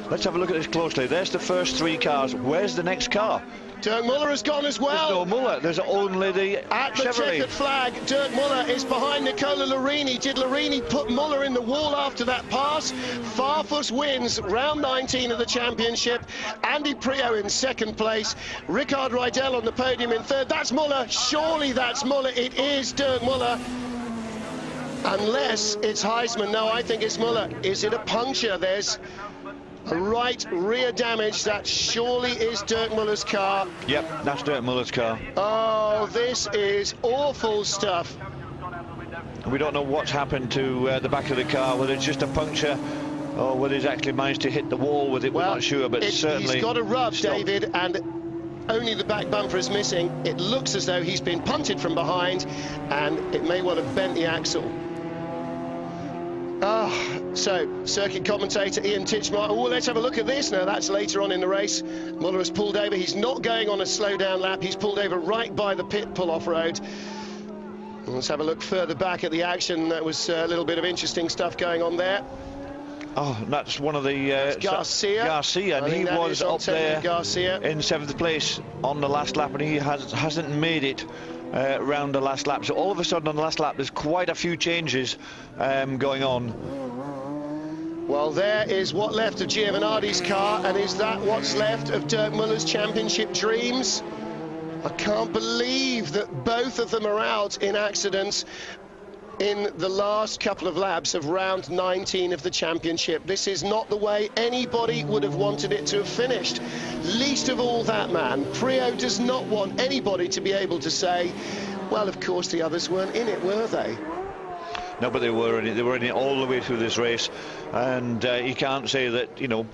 Let's have a look at this closely. There's the first 3 cars. Where's the next car? Dirk Muller has gone as well. There's no Muller. There's only the at the Chevrolet. checkered flag. Dirk Muller is behind Nicola Larini. Did Larini put Muller in the wall after that pass? Farfus wins round 19 of the championship. Andy Priaulx in 2nd place. Rickard Rydell on the podium in 3rd. That's Muller. Surely that's Muller. It is Dirk Muller. Unless it's Heisman. No, I think it's Muller. Is it a puncture? There's a right rear damage. That surely is Dirk Muller's car. Yep, that's Dirk Muller's car. Oh, this is awful stuff. We don't know what's happened to the back of the car, whether it's just a puncture or whether he's actually managed to hit the wall with it. Well, we're not sure, but certainly he's got a rub, David, and only the back bumper is missing. It looks as though he's been punted from behind, and it may well have bent the axle. So circuit commentator Ian Titchmarsh. Oh, let's have a look at this now. That's later on in the race. Muller has pulled over. He's not going on a slow down lap. He's pulled over right by the pit pull-off road. Let's have a look further back at the action. That was a little bit of interesting stuff going on there. Oh, that's one of the Garcia, and he was up there Garcia in 7th place on the last lap, and he hasn't made it round the last lap. So all of a sudden on the last lap there's quite a few changes going on. Well, there is what left of Giovanardi's car, and is that what's left of Dirk Muller's championship dreams? I can't believe that both of them are out in accidents in the last couple of laps of round 19 of the championship. This is not the way anybody would have wanted it to have finished. Least of all that man. Priaulx does not want anybody to be able to say, well, of course the others weren't in it, were they? No, but they were in it. They were in it all the way through this race, and you can't say that, you know,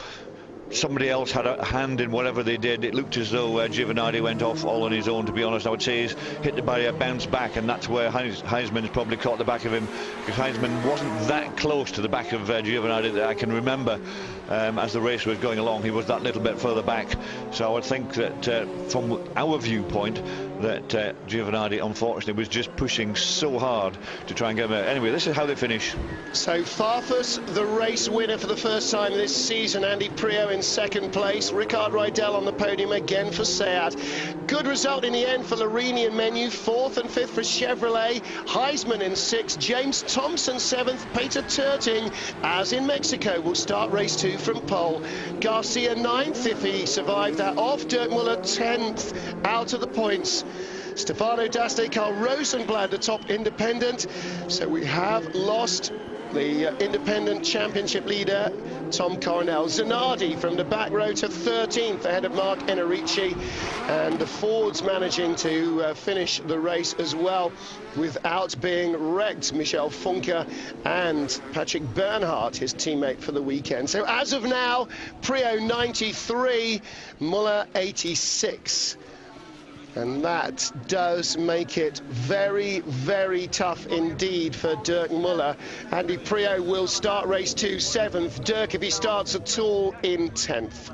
somebody else had a hand in whatever they did. It looked as though Giovanardi went off all on his own, to be honest. I would say he's hit the barrier, bounced back, and that's where Heisman's probably caught the back of him, because Heisman wasn't that close to the back of Giovanardi that I can remember. as the race was going along, he was that little bit further back. So I would think that from our viewpoint, that Giovanardi unfortunately was just pushing so hard to try and get him out. Anyway, this is how they finish. So Farfus, the race winner for the first time this season. Andy Priaulx in second place. Ricard Reidel on the podium again for Seat. Good result in the end for Larini and Menu. 4th and 5th for Chevrolet. Heisman in 6th. James Thompson 7th. Peter Terting, as in Mexico, will start race 2 from pole. Garcia 9th if he survived that off. Dirk Muller 10th out of the points. Stefano D'Aste, Carl Rosenblad, the top independent. So we have lost the independent championship leader, Tom Coronel. Zanardi from the back row to 13th, ahead of Mark Enrici. And the Fords managing to finish the race as well without being wrecked. Michel Funke and Patrick Bernhardt, his teammate for the weekend. So as of now, Priaulx 93, Muller 86. And that does make it very, very tough indeed for Dirk Muller. Andy Priaulx will start race 2 7th. Dirk, if he starts at all, in 10th.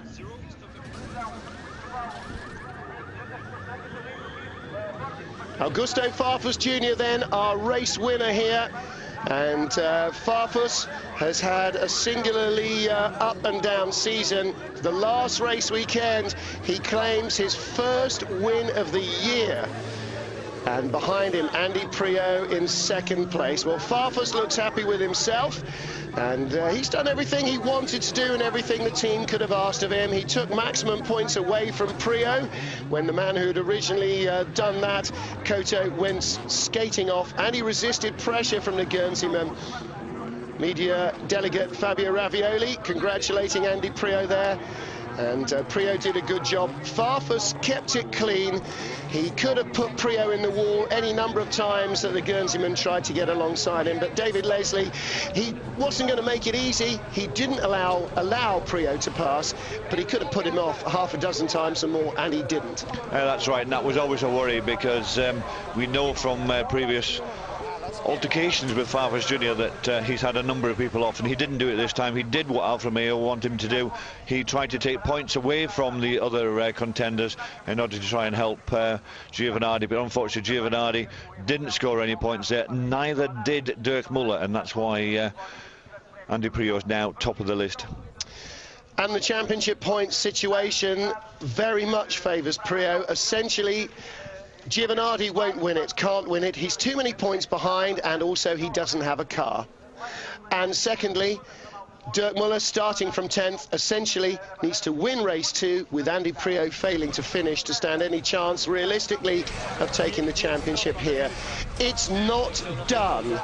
Augusto Farfus Jr. then, our race winner here. And Farfus has had a singularly up and down season. The last race weekend, he claims his first win of the year. And behind him, Andy Priaulx in second place. Well, Farfus looks happy with himself. And he's done everything he wanted to do and everything the team could have asked of him. He took maximum points away from Priaulx when the man who had originally done that, Koto, went skating off, and he resisted pressure from the Guernseyman. Media delegate Fabio Ravioli congratulating Andy Priaulx there. And Priaulx did a good job. Farfus kept it clean. He could have put Priaulx in the wall any number of times that the Guernseyman tried to get alongside him. But David Leslie, he wasn't going to make it easy. He didn't allow Priaulx to pass, but he could have put him off half a dozen times or more, and he didn't. That's right, and that was always a worry, because we know from previous altercations with Farfus Jr. that he's had a number of people off, and he didn't do it this time. He did what Alfa Romeo wanted him to do. He tried to take points away from the other contenders in order to try and help Giovanardi, but unfortunately Giovanardi didn't score any points there. Neither did Dirk Muller, and that's why Andy Priaulx is now top of the list. And the championship points situation very much favours Priaulx. Essentially, Giovanardi won't win it, can't win it. He's too many points behind, and also he doesn't have a car. And secondly, Dirk Muller, starting from 10th, essentially needs to win race 2, with Andy Priaulx failing to finish to stand any chance, realistically, of taking the championship here. It's not done,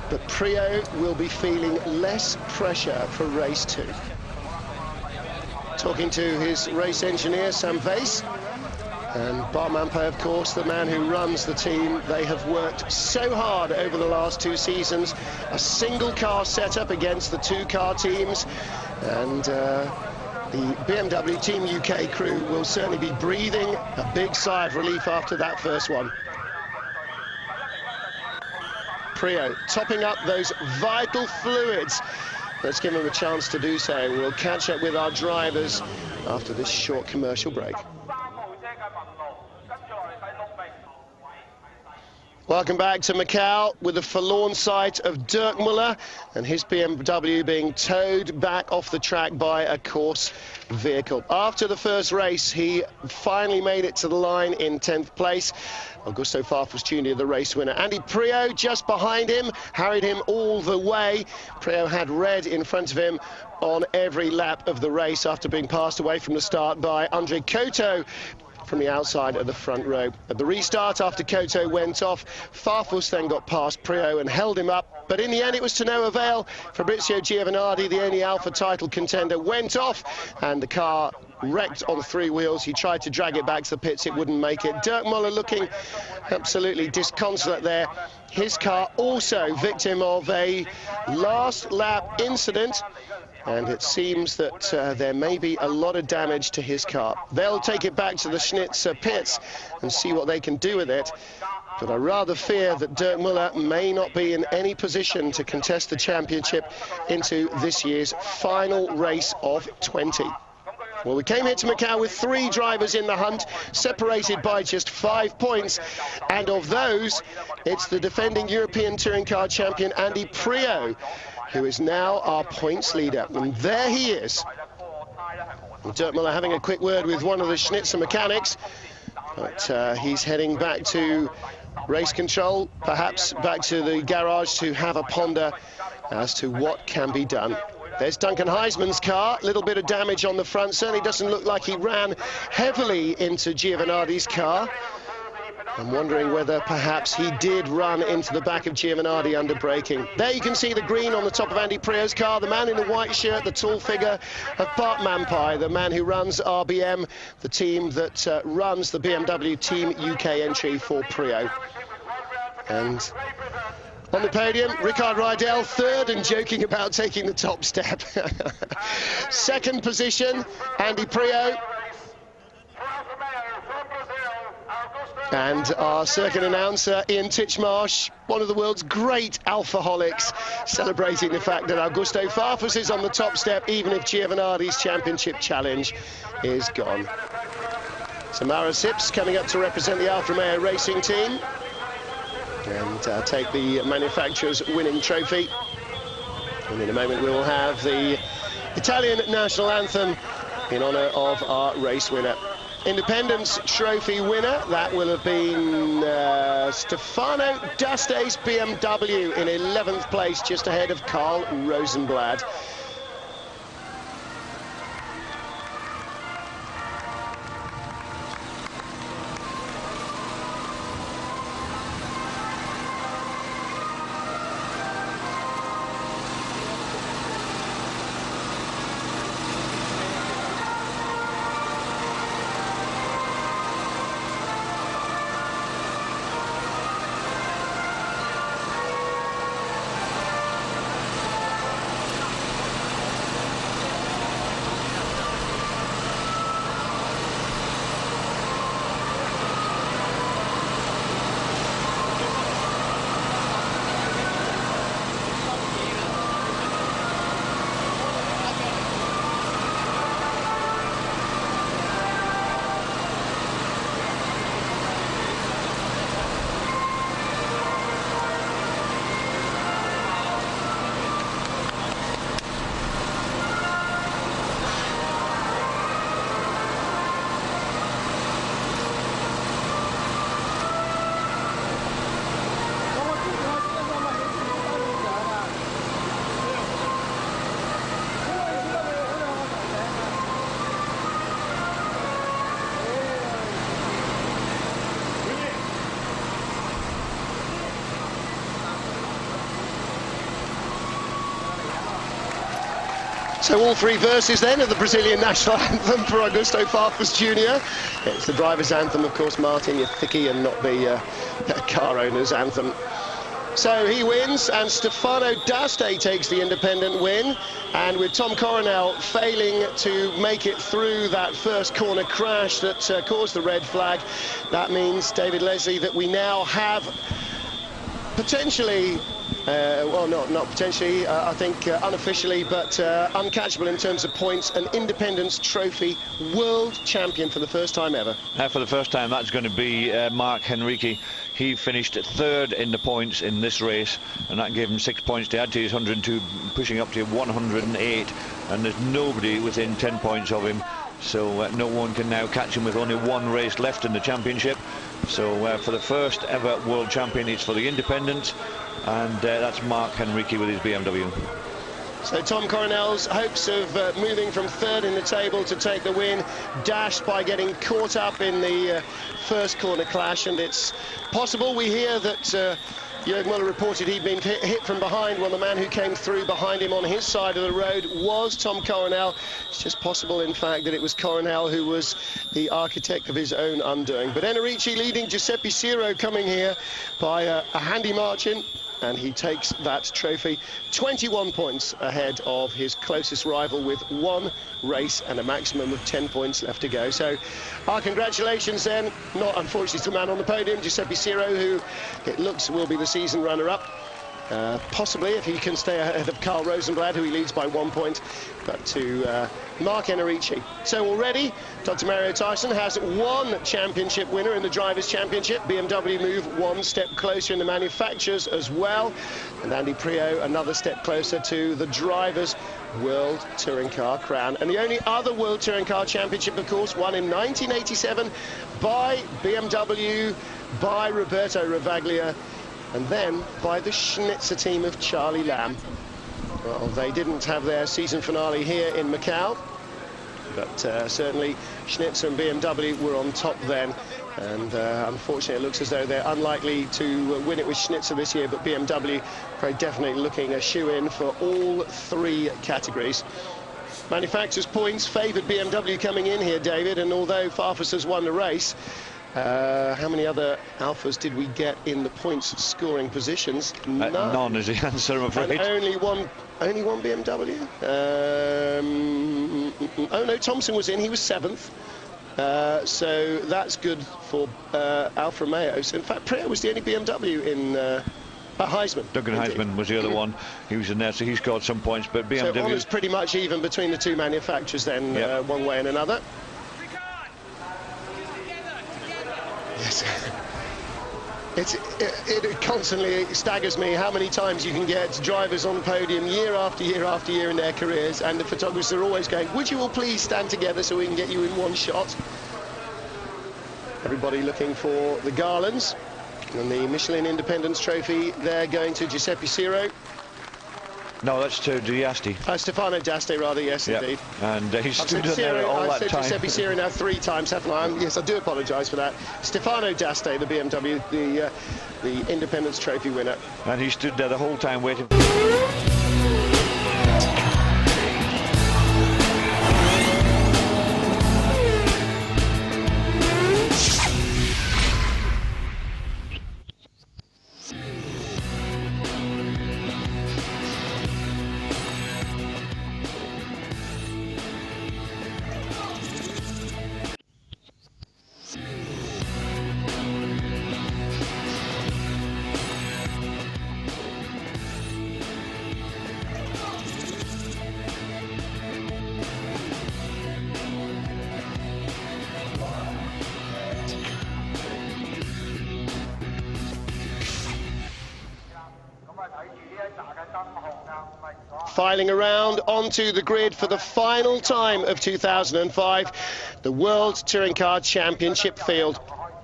but Priaulx will be feeling less pressure for race 2. Talking to his race engineer, Sam Vase. And Barmampe, of course, the man who runs the team. They have worked so hard over the last 2 seasons. A single car setup against the 2-car teams. And the BMW Team UK crew will certainly be breathing a big sigh of relief after that first one. Priaulx topping up those vital fluids. Let's give him a chance to do so. We'll catch up with our drivers after this short commercial break. Welcome back to Macau with the forlorn sight of Dirk Muller and his BMW being towed back off the track by a course vehicle. After the first race, he finally made it to the line in 10th place. Augusto Farfus Jr., the race winner. Andy Priaulx just behind him, harried him all the way. Priaulx had red in front of him on every lap of the race after being passed away from the start by Andre Koto from the outside of the front row. At the restart, after Koto went off, Farfus then got past Priaulx and held him up, but in the end it was to no avail. Fabrizio Giovanardi, the only Alfa title contender, went off, and the car wrecked on 3 wheels. He tried to drag it back to the pits, it wouldn't make it. Dirk Muller looking absolutely disconsolate there. His car also victim of a last lap incident, and it seems that there may be a lot of damage to his car. They'll take it back to the Schnitz pits and see what they can do with it. But I rather fear that Dirk Muller may not be in any position to contest the championship into this year's final race of 20. Well, we came here to Macau with 3 drivers in the hunt, separated by just 5 points. And of those, it's the defending European Touring Car champion, Andy Priaulx, who is now our points leader. And there he is. Dirk Muller having a quick word with one of the Schnitzer mechanics. But he's heading back to race control, perhaps back to the garage to have a ponder as to what can be done. There's Duncan Heisman's car, a little bit of damage on the front. Certainly doesn't look like he ran heavily into Giovanardi's car. I'm wondering whether perhaps he did run into the back of Giovanardi under braking. There you can see the green on the top of Andy Priaulx's car, the man in the white shirt, the tall figure of Bart Mampai, the man who runs RBM, the team that runs the BMW Team UK entry for Priaulx. And on the podium, Rickard Rydell, third and joking about taking the top step. Second position, Andy Priaulx. And our circuit announcer, Ian Titchmarsh, one of the world's great alphaholics, celebrating the fact that Augusto Farfus is on the top step, even if Giovanardi's championship challenge is gone. Samara Sips coming up to represent the Alfa Romeo racing team and take the manufacturer's winning trophy. And in a moment we will have the Italian national anthem in honour of our race winner. Independence Trophy winner, that will have been Stefano D'Aste's BMW in 11th place, just ahead of Carl Rosenblad. So all 3 verses then of the Brazilian national anthem for Augusto Farfus Jr. It's the driver's anthem, of course, Martin, you're thicky, and not the car owner's anthem. So he wins, and Stefano D'Aste takes the independent win. And with Tom Coronel failing to make it through that first corner crash that caused the red flag, that means, David Leslie, that we now have potentially, well, not potentially, I think unofficially, but uncatchable in terms of points, an Independence Trophy world champion for the first time ever. For the first time, that's going to be Marc Henrique. He finished 3rd in the points in this race, and that gave him 6 points to add to his 102, pushing up to 108, and there's nobody within 10 points of him. So no one can now catch him with only 1 race left in the championship. So for the first ever world champion, it's for the Independents, and that's Marc Henrique with his BMW. So Tom Coronel's hopes of moving from 3rd in the table to take the win dashed by getting caught up in the first corner clash, and it's possible. We hear that Jörg Müller reported he'd been hit from behind. Well, the man who came through behind him on his side of the road was Tom Coronel. It's just possible, in fact, that it was Coronel who was the architect of his own undoing. But Enrici leading Giuseppe Ciro coming here by a handy margin. and he takes that trophy 21 points ahead of his closest rival, with 1 race and a maximum of 10 points left to go. So our congratulations then, not unfortunately to the man on the podium, Giuseppe Ciro, who it looks will be the season runner-up. Possibly, if he can stay ahead of Carl Rosenblad, who he leads by 1 point, but to Mark Enerici. So already, Dr. Mario Tyson has 1 championship winner in the Drivers' Championship. BMW move 1 step closer in the manufacturers as well. And Andy Prio another step closer to the Drivers' World Touring Car crown. And the only other World Touring Car Championship, of course, won in 1987 by BMW, by Roberto Ravaglia, and then by the Schnitzer team of Charlie Lamb. Well, they didn't have their season finale here in Macau, but certainly Schnitzer and BMW were on top then. And unfortunately, it looks as though they're unlikely to win it with Schnitzer this year, but BMW very definitely looking a shoe-in for all 3 categories. Manufacturers' points favoured BMW coming in here, David, and although Farfus has won the race, how many other Alphas did we get in the points scoring positions? None is the answer, I'm afraid. And only one BMW. Oh no, Thompson was in, he was 7th. So that's good for Alfa Romeo. So in fact, Prio was the only BMW in Heisman. Duncan Heisman was the other one. He was in there, so he scored some points, but BMW... So honours pretty much even between the 2 manufacturers then, yep. One way and another. Yes. It constantly staggers me how many times you can get drivers on the podium year after year after year in their careers, and the photographers are always going, would you all please stand together so we can get you in 1 shot? Everybody looking for the garlands, and the Michelin Independence Trophy there going to Giuseppe Ciro. No, that's to D'Asti. Stefano D'Asti, rather, yes, yep. Indeed. And he's stood there all that time. I've said Giuseppe Ciro now 3 times, haven't I? Yes, I do apologise for that. Stefano D'Asti, the BMW, the Independence Trophy winner. And he stood there the whole time waiting. Filing around onto the grid for the final time of 2005, the World Touring Car Championship field.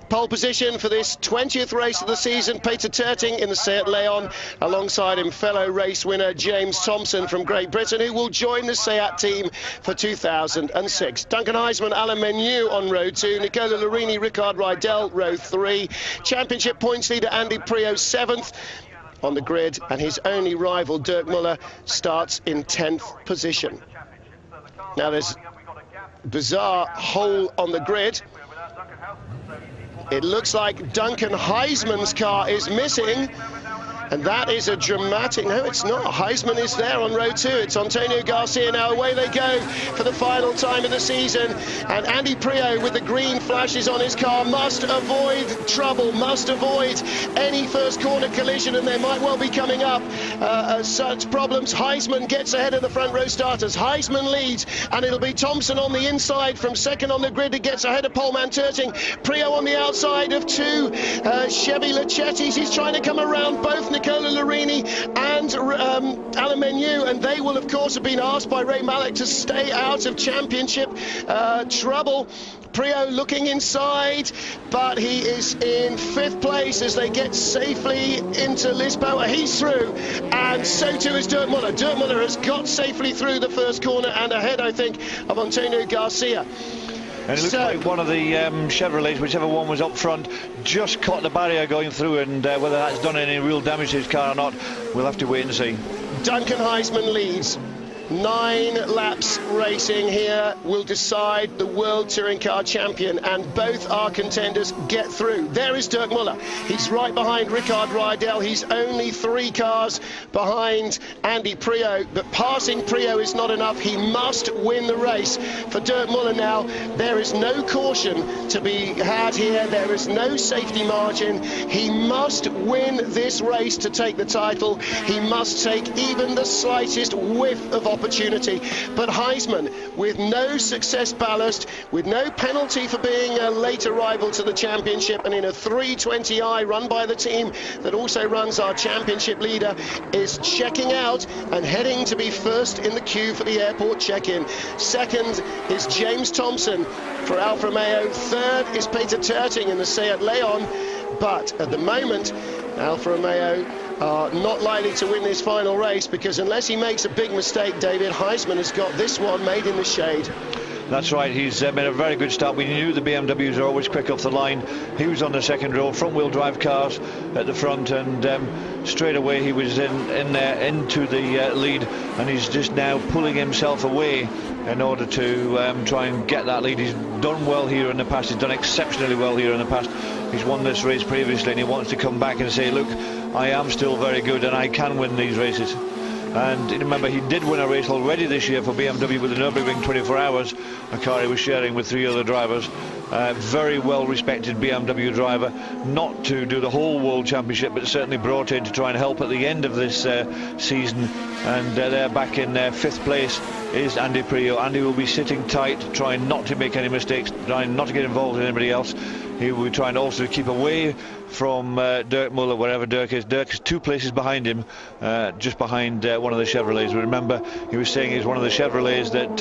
Pole position for this 20th race of the season, Peter Terting in the Seat Leon, alongside him fellow race winner James Thompson from Great Britain, who will join the Seat team for 2006. Duncan Heisman, Alain Menu on row 2, Nicola Larini, Ricard Rydell, row 3. Championship points leader Andy Prio 7th on the grid, and his only rival Dirk Muller starts in 10th position. Now there's a bizarre hole on the grid. It looks like Duncan Heisman's car is missing, and that is a dramatic... No, it's not. Heisman is there on row 2. It's Antonio Garcia now. Away they go for the final time of the season. And Andy Prio, with the green flashes on his car, must avoid trouble, must avoid any first corner collision, and there might well be coming up such problems. Heisman gets ahead of the front row starters. Heisman leads, and it'll be Thompson on the inside from second on the grid, who gets ahead of poleman Terting. Prio on the outside of 2 Chevy Lechettis. He's trying to come around both Nicola Larini and Alain Menu, and they will of course have been asked by Ray Malek to stay out of championship trouble. Prio looking inside, but he is in 5th place as they get safely into Lisboa. He's through, and so too is Dirk Muller. Dirk Muller has got safely through the first corner and ahead, I think, of Antonio Garcia. And it looks like one of the Chevrolets, whichever one was up front, just caught the barrier going through, and whether that's done any real damage to his car or not, we'll have to wait and see. Duncan Heisman leads. 9 laps racing here will decide the World Touring Car Champion, and both our contenders get through. There is Dirk Muller. He's right behind Rickard Rydell. He's only 3 cars behind Andy Priaulx, but passing Priaulx is not enough. He must win the race. For Dirk Muller now, there is no caution to be had here. There is no safety margin. He must win this race to take the title. He must take even the slightest whiff of opportunity. But Heisman, with no success ballast, with no penalty for being a late arrival to the championship, and in a 320i run by the team that also runs our championship leader, is checking out and heading to be first in the queue for the airport check-in. Second is James Thompson for Alfa Romeo. Third is Peter Terting in the Seat Leon. But at the moment, Alfa Romeo are not likely to win this final race, because unless he makes a big mistake, David, Heisman has got this one made in the shade. That's right, he's made a very good start. We knew the BMWs are always quick off the line. He was on the second row, front-wheel drive cars at the front, and straight away he was in there into the lead, and he's just now pulling himself away in order to try and get that lead. He's done well here in the past. He's done exceptionally well here in the past. He's won this race previously, and he wants to come back and say, look, I am still very good and I can win these races. And remember, he did win a race already this year for BMW with the Nürburgring 24 Hours, a car he was sharing with 3 other drivers. Very well respected BMW driver, not to do the whole World Championship, but certainly brought in to try and help at the end of this season. And they're back in 5th place is Andy Priaulx. Andy will be sitting tight, trying not to make any mistakes, trying not to get involved in anybody else. He will be trying also to keep away from Dirk Muller, wherever Dirk is. Dirk is 2 places behind him, just behind one of the Chevrolets. Remember, he was saying he's one of the Chevrolets that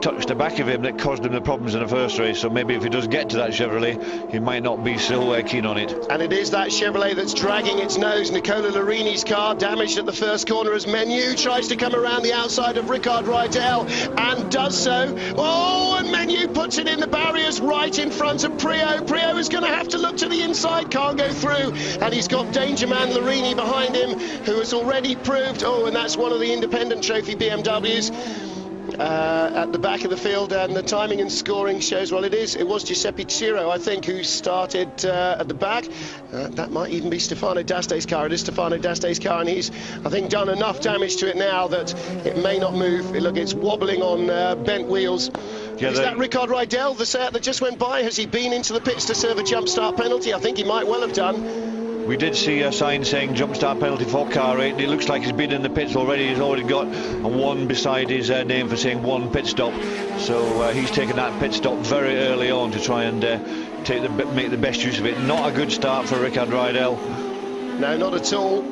touched the back of him that caused him the problems in the first race. So maybe if he does get to that Chevrolet, he might not be so keen on it. And it is that Chevrolet that's dragging its nose. Nicola Larini's car damaged at the first corner as Menu tries to come around the outside of Rickard Rydell and does so. Oh, and Menu puts it in the barriers right in front of Priaulx. Priaulx is going to have to look to the inside, can't go through, and he's got Danger Man Larini behind him, who has already proved, oh, and that's one of the independent trophy BMWs. At the back of the field, and the timing and scoring shows, well, it was Giuseppe Ciro, I think, who started at the back. That might even be Stefano D'Aste's car. It is Stefano D'Aste's car, and he's, I think, done enough damage to it now that it may not move. Look, it's wobbling on bent wheels. Yeah, is that Rickard Rydell, the Seat that just went by? Has he been into the pits to serve a jump start penalty? I think he might well have done. We did see a sign saying jump start penalty for car 8. It looks like he's been in the pits already. He's already got a 1 beside his name for saying 1 pit stop. So he's taken that pit stop very early on to try and make the best use of it. Not a good start for Rickard Rydell. No, not at all.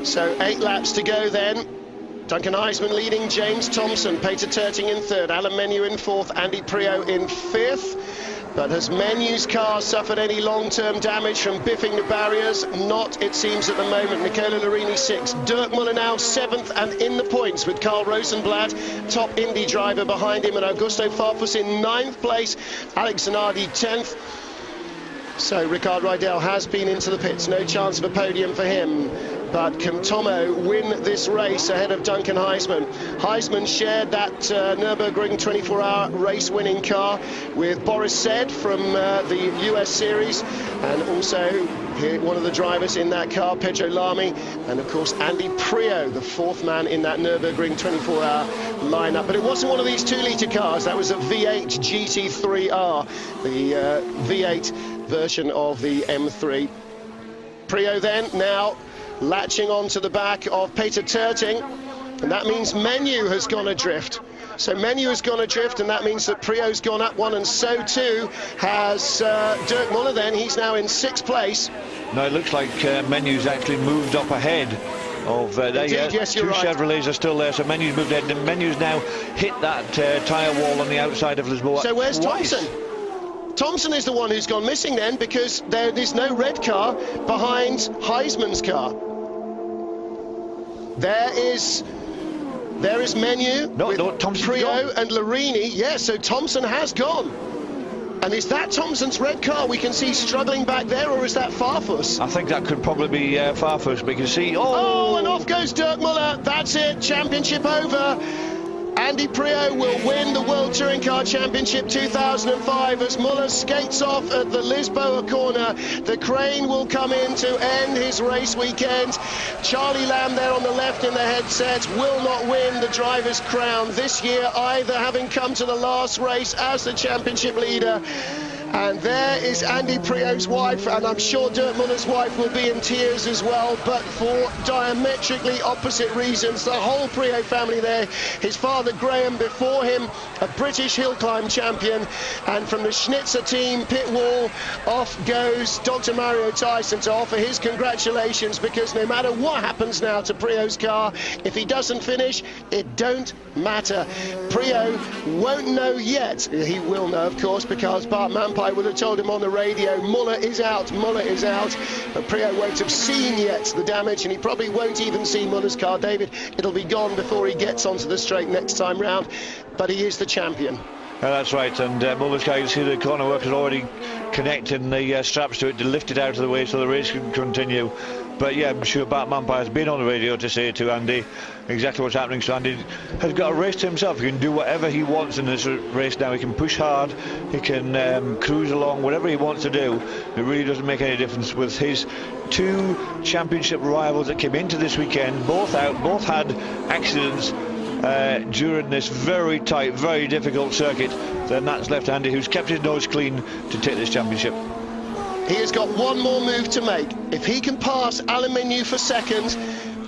So 8 laps to go then. Duncan Heisman leading James Thompson, Peter Terting in 3rd, Alan Menu in 4th, Andy Priaulx in 5th. But has Menu's car suffered any long-term damage from biffing the barriers? Not, it seems, at the moment. Nicola Larini 6th, Dirk Muller now 7th and in the points with Carl Rosenblatt, top Indy driver behind him, and Augusto Farfus in 9th place, Alex Zanardi 10th. So Rickard Rydell has been into the pits, no chance of a podium for him. But can Tomo win this race ahead of Duncan Heisman? Heisman shared that Nürburgring 24-hour race-winning car with Boris Said from the US Series, and also one of the drivers in that car, Pedro Lamy, and of course Andy Priaulx, the 4th man in that Nürburgring 24-hour lineup. But it wasn't one of these 2-litre cars. That was a V8 GT3R, the V8 version of the M3. Priaulx then now latching on to the back of Peter Terting, and that means Menu has gone adrift. So Menu has gone adrift, and that means that Priaulx's gone up 1, and so too has Dirk Muller then. He's now in 6th place. No, it looks like Menu's actually moved up ahead of Indeed, yes, you're 2 right. Chevrolets are still there, so Menu's moved ahead, and Menu's now hit that tyre wall on the outside of Lisboa. So where's twice. Thompson? Thompson is the one who's gone missing then, because there is no red car behind Heisman's car. There is Menu with Thompson's Priaulx gone. and Larini. Yeah, so Thompson has gone. And is that Thompson's red car we can see struggling back there, or is that Farfus? I think that could probably be Farfus, but you can see... Oh, and off goes Dirk Muller. That's it, championship over. Andy Priaulx will win the World Touring Car Championship 2005 as Muller skates off at the Lisboa corner. The crane will come in to end his race weekend. Charlie Lamb there on the left in the headset will not win the driver's crown this year either, having come to the last race as the championship leader. And there is Andy Priaulx's wife, and I'm sure Dirk Muller's wife will be in tears as well, but for diametrically opposite reasons. The whole Priaulx family there. His father Graham before him, a British hill climb champion, and from the Schnitzer team pit wall off goes Dr. Mario Tyson to offer his congratulations, because no matter what happens now to Priaulx's car, if he doesn't finish, it don't matter. Priaulx won't know yet. He will know, of course, because Bart Mampai would have told him on the radio, Muller is out, Muller is out. But Priaulx won't have seen yet the damage, and he probably won't even see Muller's car, David. It'll be gone before he gets onto the straight next time round, but he is the champion. That's right, and Muller's car, you can see the corner workers already connecting the straps to it to lift it out of the way so the race can continue. But yeah, I'm sure Bart Mampai has been on the radio to say to Andy exactly what's happening. So Andy has got a race to himself. He can do whatever he wants in this race now. He can push hard, he can cruise along, whatever he wants to do. It really doesn't make any difference with his two championship rivals that came into this weekend, both out, both had accidents during this very tight, very difficult circuit. Then that's left Andy, who's kept his nose clean to take this championship. He has got one more move to make. If he can pass Alain Menu for second,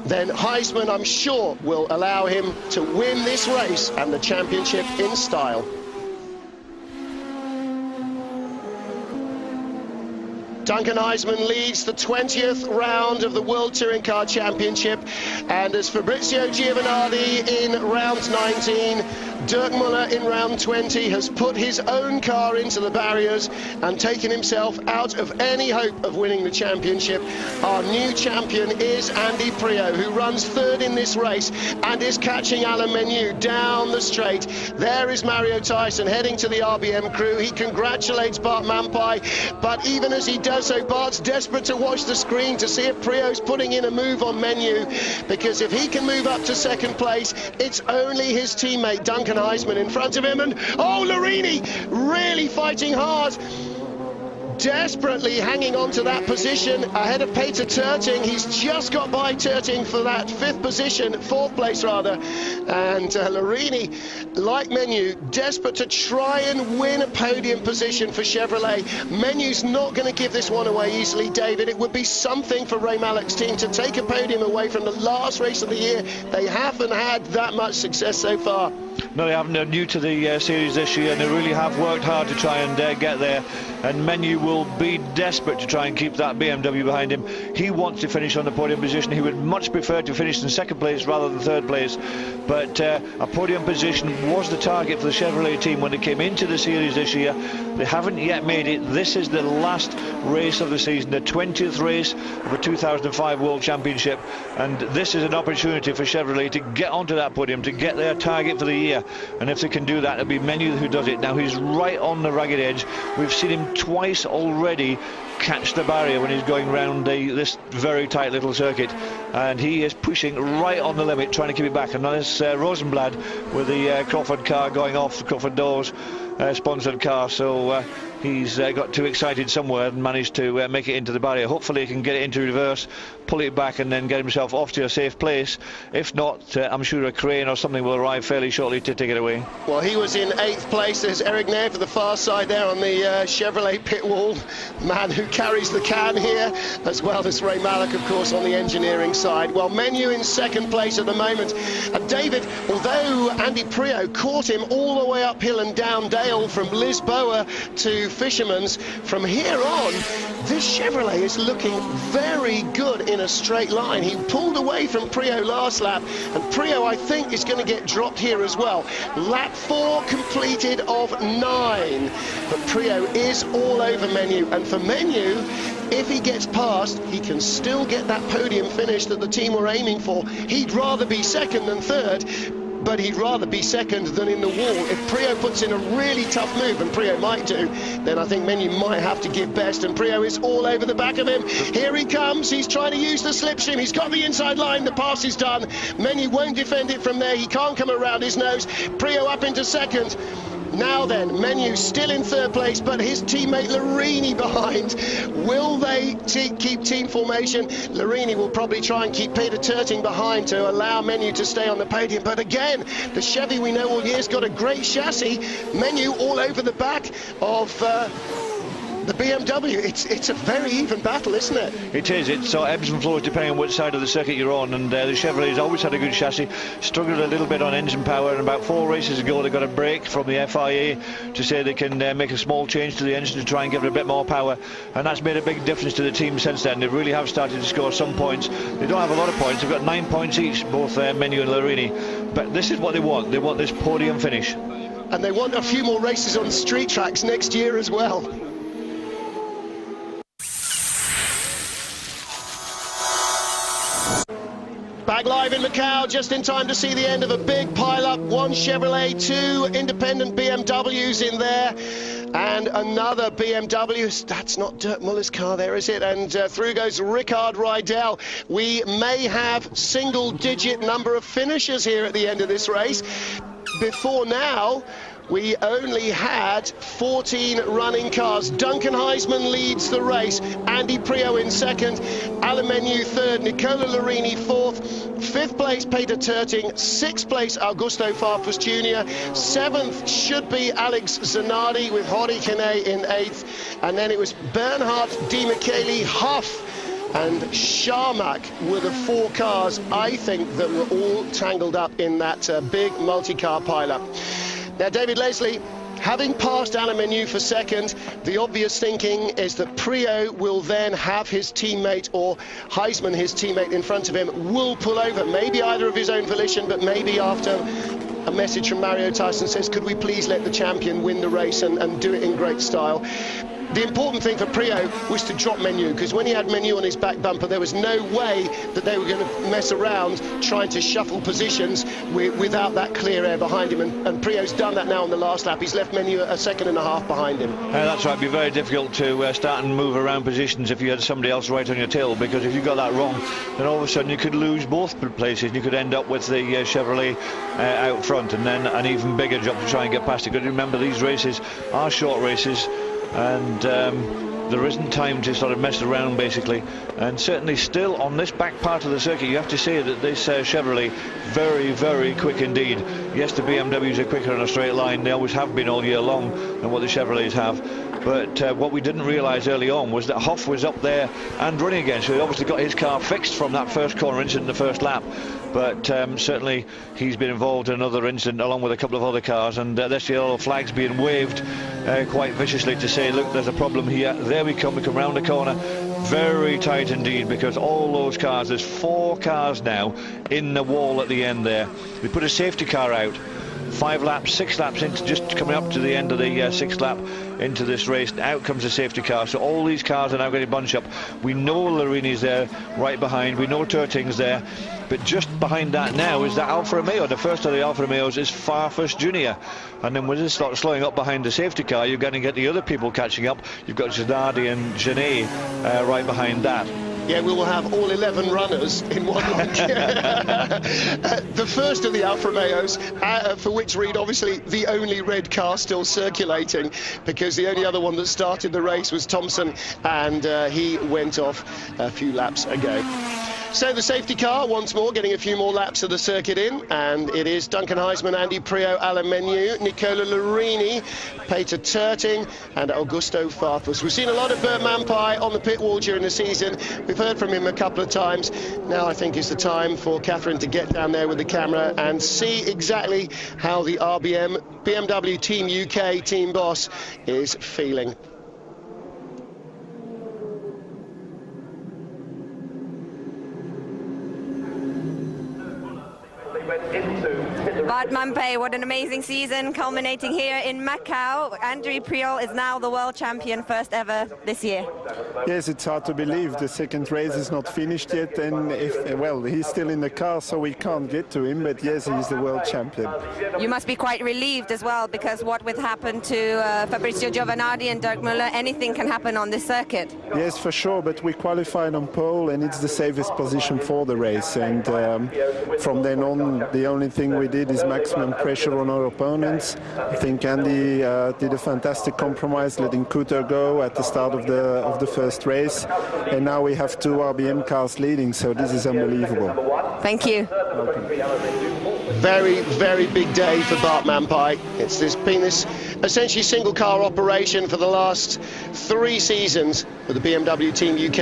then Heisman, I'm sure, will allow him to win this race and the championship in style. Duncan Heisman leads the 20th round of the World Touring Car Championship, and as Fabrizio Giovanardi in round 19, Dirk Muller in round 20 has put his own car into the barriers and taken himself out of any hope of winning the championship. Our new champion is Andy Priaulx, who runs third in this race and is catching Alain Menu down the straight. There is Mario Tyson heading to the RBM crew. He congratulates Bart Mampai, but even as he does so, Bart's desperate to watch the screen to see if Priaulx's putting in a move on Menu, because if he can move up to second place, it's only his teammate Duncan Heisman in front of him. And oh, Larini really fighting hard, desperately hanging on to that position ahead of Peter Terting. He's just got by Terting for that fourth place rather. And Larini, like Menu, desperate to try and win a podium position for Chevrolet. Menu's not going to give this one away easily, David. It would be something for Ray Malek's team to take a podium away from the last race of the year. They haven't had that much success so far. No, they haven't. They're new to the series this year, and they really have worked hard to try and get there. And Menu will be desperate to try and keep that BMW behind him. He wants to finish on the podium position. He would much prefer to finish in second place rather than third place. But a podium position was the target for the Chevrolet team when they came into the series this year. They haven't yet made it. This is the last race of the season, the 20th race of the 2005 World Championship. And this is an opportunity for Chevrolet to get onto that podium, to get their target for the year. And if they can do that, it'll be Menu who does it. Now, he's right on the ragged edge. We've seen him twice already catch the barrier when he's going round this very tight little circuit, and he is pushing right on the limit, trying to keep it back. And there's Rosenblad with the Crawford car going off, the Crawford Doors sponsored car. So he's got too excited somewhere and managed to make it into the barrier. Hopefully he can get it into reverse, pull it back, and then get himself off to a safe place. If not, I'm sure a crane or something will arrive fairly shortly to take it away. Well, he was in 8th place. There's Eric Nair for the far side there on the Chevrolet pit wall, man who carries the can here, as well as Ray Malek, of course, on the engineering side. Well, Menu in second place at the moment. And David, although Andy Priaulx caught him all the way uphill and down Dale from Lisboa to Fisherman's, from here on, this Chevrolet is looking very good in a straight line. He pulled away from Priaulx last lap, and Priaulx, I think, is going to get dropped here as well. Lap 4 completed of 9, but Priaulx is all over Menu, and for Menu, if he gets past, he can still get that podium finish that the team were aiming for. He'd rather be second than third, but he'd rather be second than in the wall. If Priaulx puts in a really tough move, and Priaulx might do, then I think Menu might have to give best, and Priaulx is all over the back of him. Here he comes, he's trying to use the slipstream, he's got the inside line, the pass is done. Menu won't defend it from there, he can't come around his nose. Priaulx up into second. Now then, Menu still in third place, but his teammate Larini behind. Will they keep team formation? Larini will probably try and keep Peter Terting behind to allow Menu to stay on the podium. But again, the Chevy we know all year's got a great chassis. Menu all over the back of the BMW. It's a very even battle, isn't it? It is. It's ebbs and flows depending on which side of the circuit you're on, and the Chevrolet's always had a good chassis. Struggled a little bit on engine power, and about 4 races ago they got a break from the FIA to say they can make a small change to the engine to try and give it a bit more power, and that's made a big difference to the team since then. They really have started to score some points. They don't have a lot of points. They've got 9 points each, both Menu and Larini, but this is what they want. They want this podium finish, and they want a few more races on street tracks next year as well. Back live in Macau, just in time to see the end of a big pile-up. 1 Chevrolet, 2 independent BMWs in there, and another BMW. That's not Dirk Muller's car there, is it? And through goes Rickard Rydell. We may have single-digit number of finishers here at the end of this race. Before now, we only had 14 running cars. Duncan Heisman leads the race. Andy Priaulx in second. Alain Menu third. Nicola Larini fourth. 5th place, Peter Terting. 6th place, Augusto Farfus Jr. 7th should be Alex Zanardi with Jorge Canet in 8th. And then it was Bernhard Di Michele, Huff and Sharmak were the 4 cars, I think, that were all tangled up in that big multi-car pile-up. Now, David Leslie, having passed Alain Menu for second, the obvious thinking is that Priaulx will then have his teammate, or Heisman, his teammate in front of him, will pull over, maybe either of his own volition, but maybe after a message from Mario Tyson says, could we please let the champion win the race and do it in great style. The important thing for Priaulx was to drop Menu, because when he had Menu on his back bumper, there was no way that they were going to mess around trying to shuffle positions without that clear air behind him. And Priaulx's done that now on the last lap. He's left Menu a second and a half behind him. That's right. It'd be very difficult to start and move around positions if you had somebody else right on your tail, because if you got that wrong, then all of a sudden you could lose both places, and you could end up with the Chevrolet out front, and then an even bigger job to try and get past it. Because remember, these races are short races, and there isn't time to sort of mess around, basically. And certainly still on this back part of the circuit, you have to say that this Chevrolet, very, very quick indeed. Yes, the BMWs are quicker in a straight line. They always have been all year long than what the Chevrolets have. But what we didn't realise early on was that Hoff was up there and running again, so he obviously got his car fixed from that first corner incident in the first lap. But certainly he's been involved in another incident along with a couple of other cars, and there's the yellow flags being waved quite viciously to say, look, there's a problem here. There we come round the corner. Very tight indeed, because all those cars, there's 4 cars now in the wall at the end there. They put a safety car out 5 laps, 6 laps into, just coming up to the end of the 6th lap into this race. Out comes the safety car, so all these cars are now going to bunch up. We know Larini's there right behind, we know Terting's there, but just behind that now is that Alfa Romeo. The first of the Alfa Romeos is Farfus Jr. And then when they start slowing up behind the safety car, you're going to get the other people catching up. You've got Zanardi and Genet right behind that. Yeah, we will have all 11 runners in one line. The first of the Alfa Romeos, for which read obviously the only red car still circulating, because the only other one that started the race was Thompson, and he went off a few laps ago. So the safety car once more getting a few more laps of the circuit in, and it is Duncan Heisman, Andy Priaulx, Alain Menu, Nicola Larini, Peter Terting and Augusto Farfus. We've seen a lot of Bert Mampai on the pit wall during the season. We've heard from him a couple of times. Now I think is the time for Catherine to get down there with the camera and see exactly how the BMW Team UK team boss is feeling. Bart Mampay, what an amazing season culminating here in Macau. Andrew Priol is now the world champion, first ever this year. Yes, it's hard to believe. The second race is not finished yet, and well, he's still in the car, so we can't get to him, but yes, he's the world champion. You must be quite relieved as well, because what would happen to Fabrizio Giovanardi and Dirk Müller, anything can happen on this circuit. Yes, for sure, but we qualified on pole, and it's the safest position for the race, and from then on, the only thing we did is maximum pressure on our opponents. I think Andy did a fantastic compromise, letting Kuter go at the start of the first race, and now we have 2 RBM cars leading, so this is unbelievable. Thank you. Very, very big day for Bart Mampay. It's been this essentially single car operation for the last 3 seasons with the BMW Team UK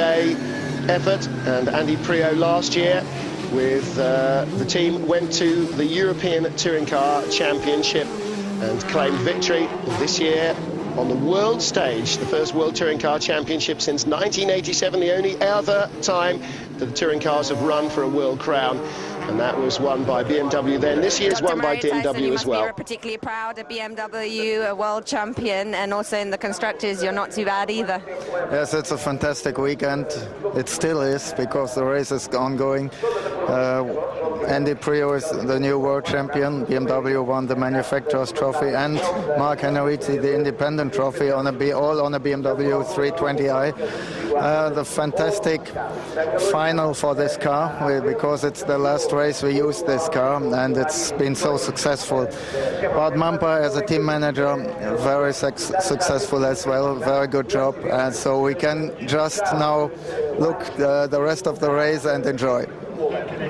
effort, and Andy Priol last year with the team went to the European Touring Car Championship and claimed victory this year on the world stage, the first World Touring Car Championship since 1987, the only other time that the touring cars have run for a world crown, and that was won by BMW then. This year's won by BMW as well. You're particularly proud of BMW, a world champion, and also in the constructors you're not too bad either. Yes, it's a fantastic weekend. It still is, because the race is ongoing. Andy Priol is the new world champion. BMW won the manufacturer's trophy, and Mark Henrici the independent trophy, all on a BMW 320i. The fantastic final for this car, because it's the last race we used this car, and it's been so successful. Bart Mampay as a team manager, very successful as well, very good job, and so we can just now look the rest of the race and enjoy.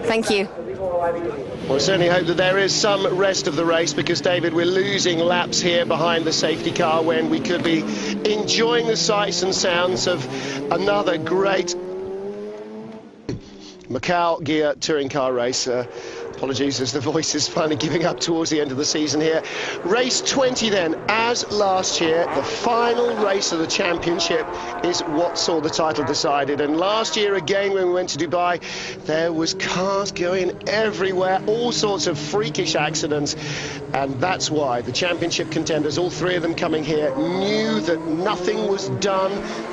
Thank you. Well, I certainly hope that there is some rest of the race, because, David, we're losing laps here behind the safety car when we could be enjoying the sights and sounds of another great Macau gear touring car race. Apologies as the voice is finally giving up towards the end of the season here. Race 20 then, as last year, the final race of the championship is what saw the title decided. And last year again, when we went to Dubai, there was cars going everywhere, all sorts of freakish accidents, and that's why the championship contenders, all 3 of them coming here, knew that nothing was done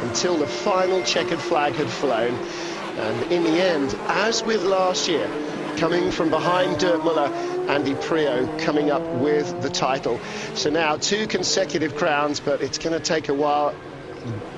until the final checkered flag had flown. And in the end, as with last year, coming from behind Dirk Müller, Andy Priol coming up with the title. So now 2 consecutive crowns, but it's going to take a while.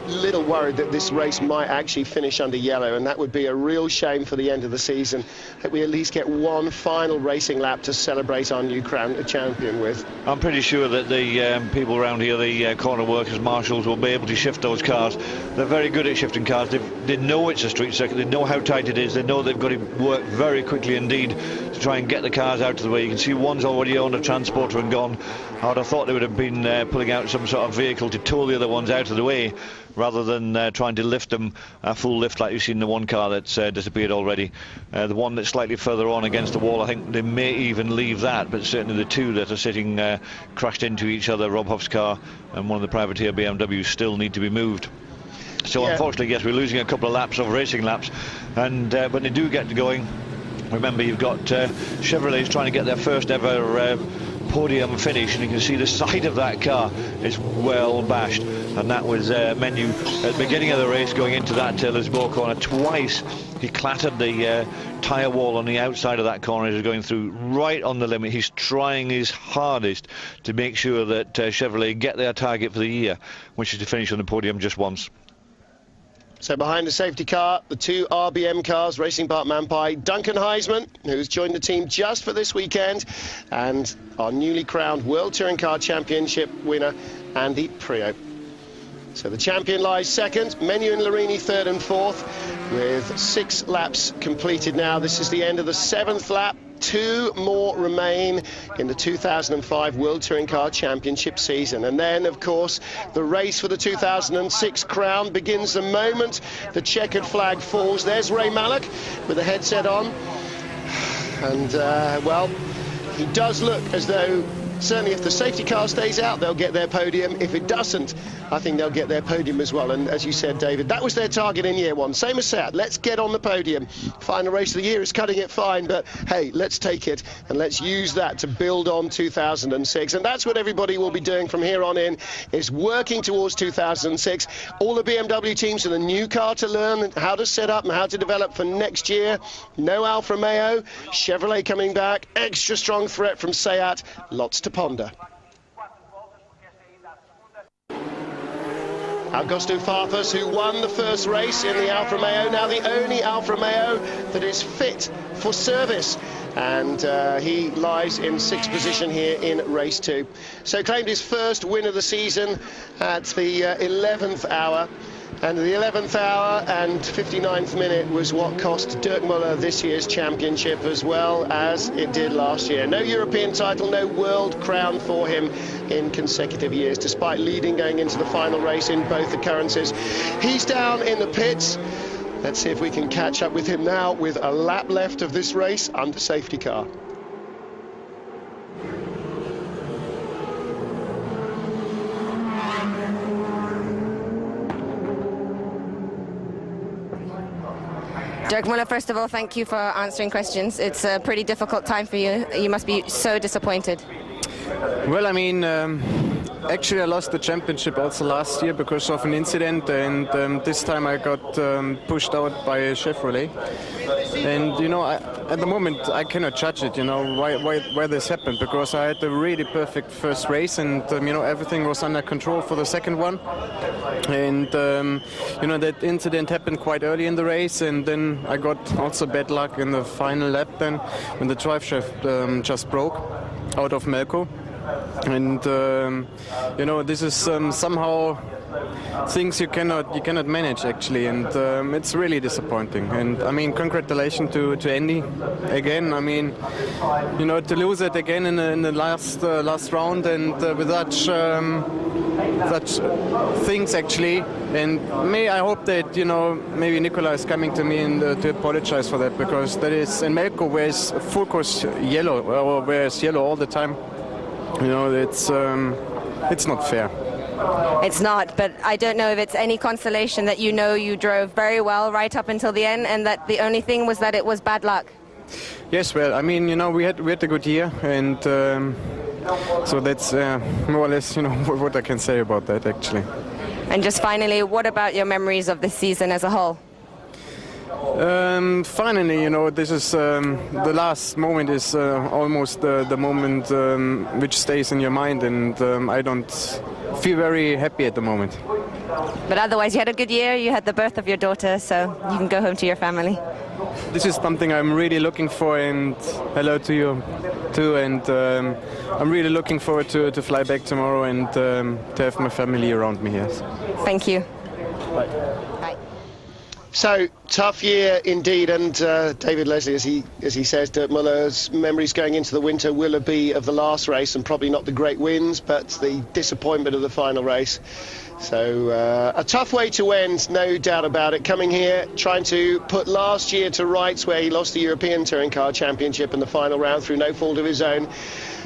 Little worried that this race might actually finish under yellow, and that would be a real shame for the end of the season, that we at least get 1 final racing lap to celebrate our new crown champion with. I'm pretty sure that the people around here, the corner workers, marshals, will be able to shift those cars. They're very good at shifting cars. They know it's a street circuit, they know how tight it is, they know they've got to work very quickly indeed to try and get the cars out of the way. You can see one's already on a transporter and gone. I would have thought they would have been pulling out some sort of vehicle to tow the other ones out of the way, rather than trying to lift them a full lift like you've seen in the one car that's disappeared already. The one that's slightly further on against the wall, I think they may even leave that, but certainly the 2 that are sitting crashed into each other, Rob Huff's car and one of the privateer BMWs, still need to be moved. So yeah, unfortunately, yes, we're losing a couple of laps of racing laps, and when they do get going, remember you've got Chevrolet's trying to get their first ever podium finish, and you can see the side of that car is well bashed, and that was Menu at the beginning of the race going into that Lisboa corner. Twice he clattered the tyre wall on the outside of that corner as he was going through, right on the limit. He's trying his hardest to make sure that Chevrolet get their target for the year, which is to finish on the podium just once. So behind the safety car, the 2 RBM cars racing Bart Mampay, Duncan Heisman, who's joined the team just for this weekend, and our newly crowned World Touring Car Championship winner, Andy Priol. So the champion lies second, Menu and Larini third and fourth, with 6 laps completed now. This is the end of the 7th lap. 2 more remain in the 2005 World Touring Car Championship season. And then, of course, the race for the 2006 crown begins the moment the checkered flag falls. There's Ray Mallock with the headset on. And, well, he does look as though certainly if the safety car stays out, they'll get their podium. If it doesn't, I think they'll get their podium as well. And as you said, David, that was their target in year one. Same as Seat, let's get on the podium. Final race of the year is cutting it fine, but hey, let's take it and let's use that to build on 2006. And that's what everybody will be doing from here on in, is working towards 2006. All the BMW teams with a new car to learn how to set up and how to develop for next year. No Alfa Romeo, Chevrolet coming back, extra strong threat from Seat, lots to ponder. Augusto Farfus, who won the first race in the Alfa Romeo, now the only Alfa Romeo that is fit for service. And he lies in 6th position here in race 2. So claimed his first win of the season at the 11th hour. And the 11th hour and 59th minute was what cost Dirk Muller this year's championship, as well as it did last year. No European title, no world crown for him in consecutive years, despite leading going into the final race in both occurrences. He's down in the pits. Let's see if we can catch up with him now with a lap left of this race under safety car. Dirk Muller, first of all, thank you for answering questions. It's a pretty difficult time for you. You must be so disappointed. Well, I mean, actually I lost the championship also last year because of an incident, and this time I got pushed out by a Chevrolet. And, you know, at the moment I cannot judge it, you know, why this happened, because I had a really perfect first race, and, you know, everything was under control for the second one. And, you know, that incident happened quite early in the race, and then I got also bad luck in the final lap then, when the drive shaft just broke out of Macau. And, you know, this is somehow things you cannot manage, actually, and it's really disappointing. And I mean, congratulations to Andy again. I mean, you know, to lose it again in the last round, and with such things, actually. And I hope that, you know, maybe Nicola is coming to me and to apologize for that, because that is in Melco, where it's full course yellow, or where it's yellow all the time. You know, it's not fair. It's not, but I don't know if it's any consolation that you know you drove very well right up until the end, and that the only thing was that it was bad luck. Yes, well, I mean, you know, we had a good year, and so that's more or less, you know, what I can say about that, actually. And just finally, what about your memories of this season as a whole? Finally, you know, this is the last moment is almost the moment which stays in your mind, and I don't feel very happy at the moment. But otherwise, you had a good year, you had the birth of your daughter, so you can go home to your family. This is something I'm really looking for, and hello to you too, and I'm really looking forward to fly back tomorrow and to have my family around me here. Thank you. Bye. Bye. So, tough year indeed, and David Leslie, as he says, Dirk Muller's memories going into the winter will be of the last race, and probably not the great wins, but the disappointment of the final race. So, a tough way to end, no doubt about it. Coming here, trying to put last year to rights, where he lost the European Touring Car Championship in the final round through no fault of his own.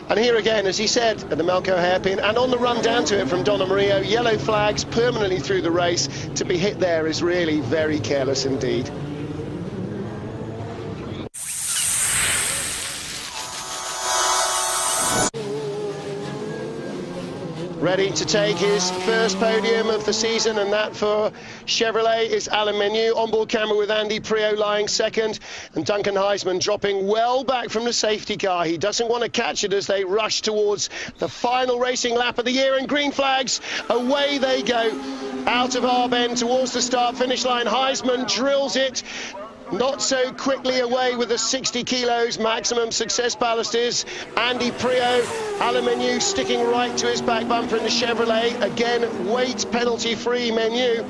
And here again, as he said, at the Melco hairpin, and on the run down to it from Donna Mario, yellow flags permanently through the race. To be hit there is really very careless indeed. Ready to take his first podium of the season, and that for Chevrolet is Alain Menu. Onboard camera with Andy Priaulx lying second, and Duncan Heisman dropping well back from the safety car. He doesn't want to catch it as they rush towards the final racing lap of the year, and green flags, away they go. Out of Arbenne towards the start-finish line. Heisman drills it. Not so quickly away with the 60 kilos maximum success ballast is Andy Priaulx. Alain Menu sticking right to his back bumper in the Chevrolet. Again, weight penalty free Menu.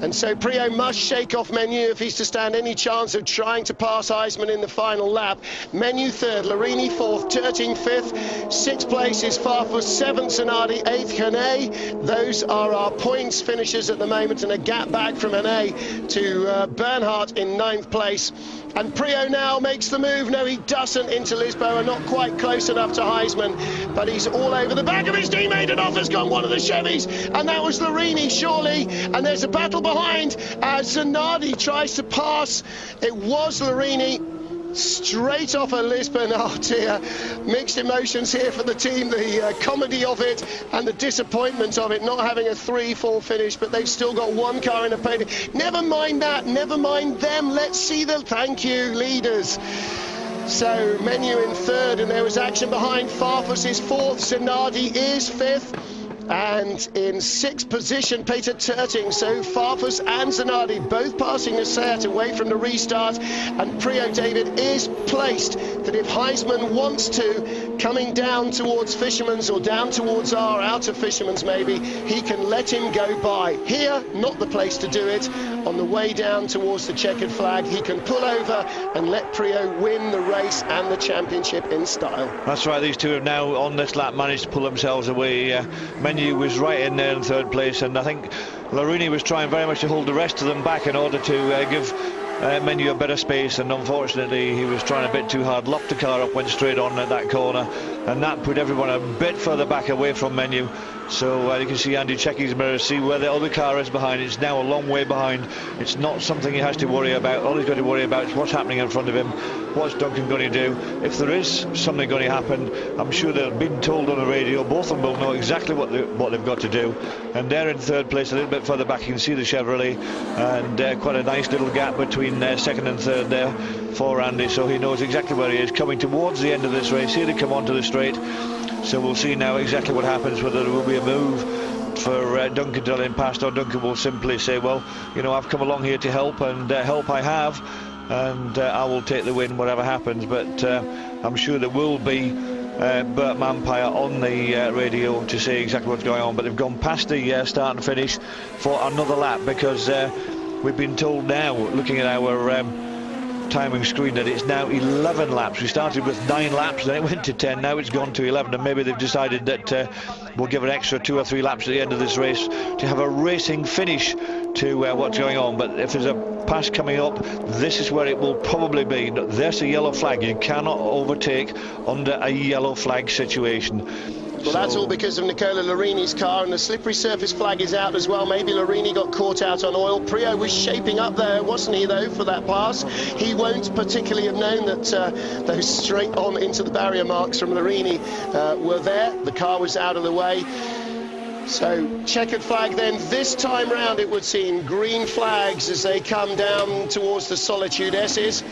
And so Priaulx must shake off Menu if he's to stand any chance of trying to pass Heisman in the final lap. Menu third, Larini fourth, Terting fifth, sixth place is Farfus, seventh Zanardi, eighth Hene. Those are our points finishers at the moment, and a gap back from Hene to Bernhardt in ninth place. And Priaulx now makes the move. No, he doesn't into Lisboa, not quite close enough to Heisman, but he's all over the back of his teammate, and off has gone one of the Chevys, and that was Larini, surely. And there's a battle behind as Zanardi tries to pass. It was Larini. Straight off a Lisbon. Oh dear, mixed emotions here for the team, the comedy of it and the disappointment of it, not having a 3-4 finish, but they've still got one car in a podium. Never mind that, never mind them, let's see the thank you leaders. So Menu in third, and there was action behind. Farfus is fourth, Zanardi is fifth, and in sixth position Peter Terting. So Farfus and Zanardi both passing the set away from the restart, and Priaulx, David, is placed that if Heisman wants to, coming down towards Fisherman's or down towards our out of Fisherman's maybe, he can let him go by. Here, not the place to do it. On the way down towards the checkered flag, he can pull over and let Priaulx win the race and the championship in style. That's right, these two have now on this lap managed to pull themselves away. Menu was right in there in third place, and I think Larini was trying very much to hold the rest of them back in order to give Menu a better space, and unfortunately he was trying a bit too hard, locked the car up, went straight on at that corner, and that put everyone a bit further back away from Menu. So you can see Andy checking his mirror, see where the other car is behind. It's now a long way behind. It's not something he has to worry about. All he's got to worry about is what's happening in front of him. What's Duncan going to do? If there is something going to happen, I'm sure they've been told on the radio. Both of them will know exactly what they've got to do. And they're in third place, a little bit further back. You can see the Chevrolet, and quite a nice little gap between second and third there for Andy. So he knows exactly where he is, coming towards the end of this race. Here they come onto the straight. So we'll see now exactly what happens, whether there will be a move for Duncan to let him past, or Duncan will simply say, well, you know, I've come along here to help, and help I have, and I will take the win whatever happens. But I'm sure there will be Bert Mampire on the radio to say exactly what's going on. But they've gone past the start and finish for another lap, because we've been told now, looking at our timing screen, that it's now 11 laps. We started with 9 laps, then it went to 10, now it's gone to 11, and maybe they've decided that we'll give an extra 2 or 3 laps at the end of this race to have a racing finish to what's going on. But if there's a pass coming up, this is where it will probably be. There's a yellow flag. You cannot overtake under a yellow flag situation. Well, that's all because of Nicola Larini's car, and the slippery surface flag is out as well. Maybe Larini got caught out on oil. Priaulx was shaping up there, wasn't he, though, for that pass? He won't particularly have known that those straight on into the barrier marks from Larini were there. The car was out of the way. So checkered flag then. This time round it would seem green flags as they come down towards the Solitude S's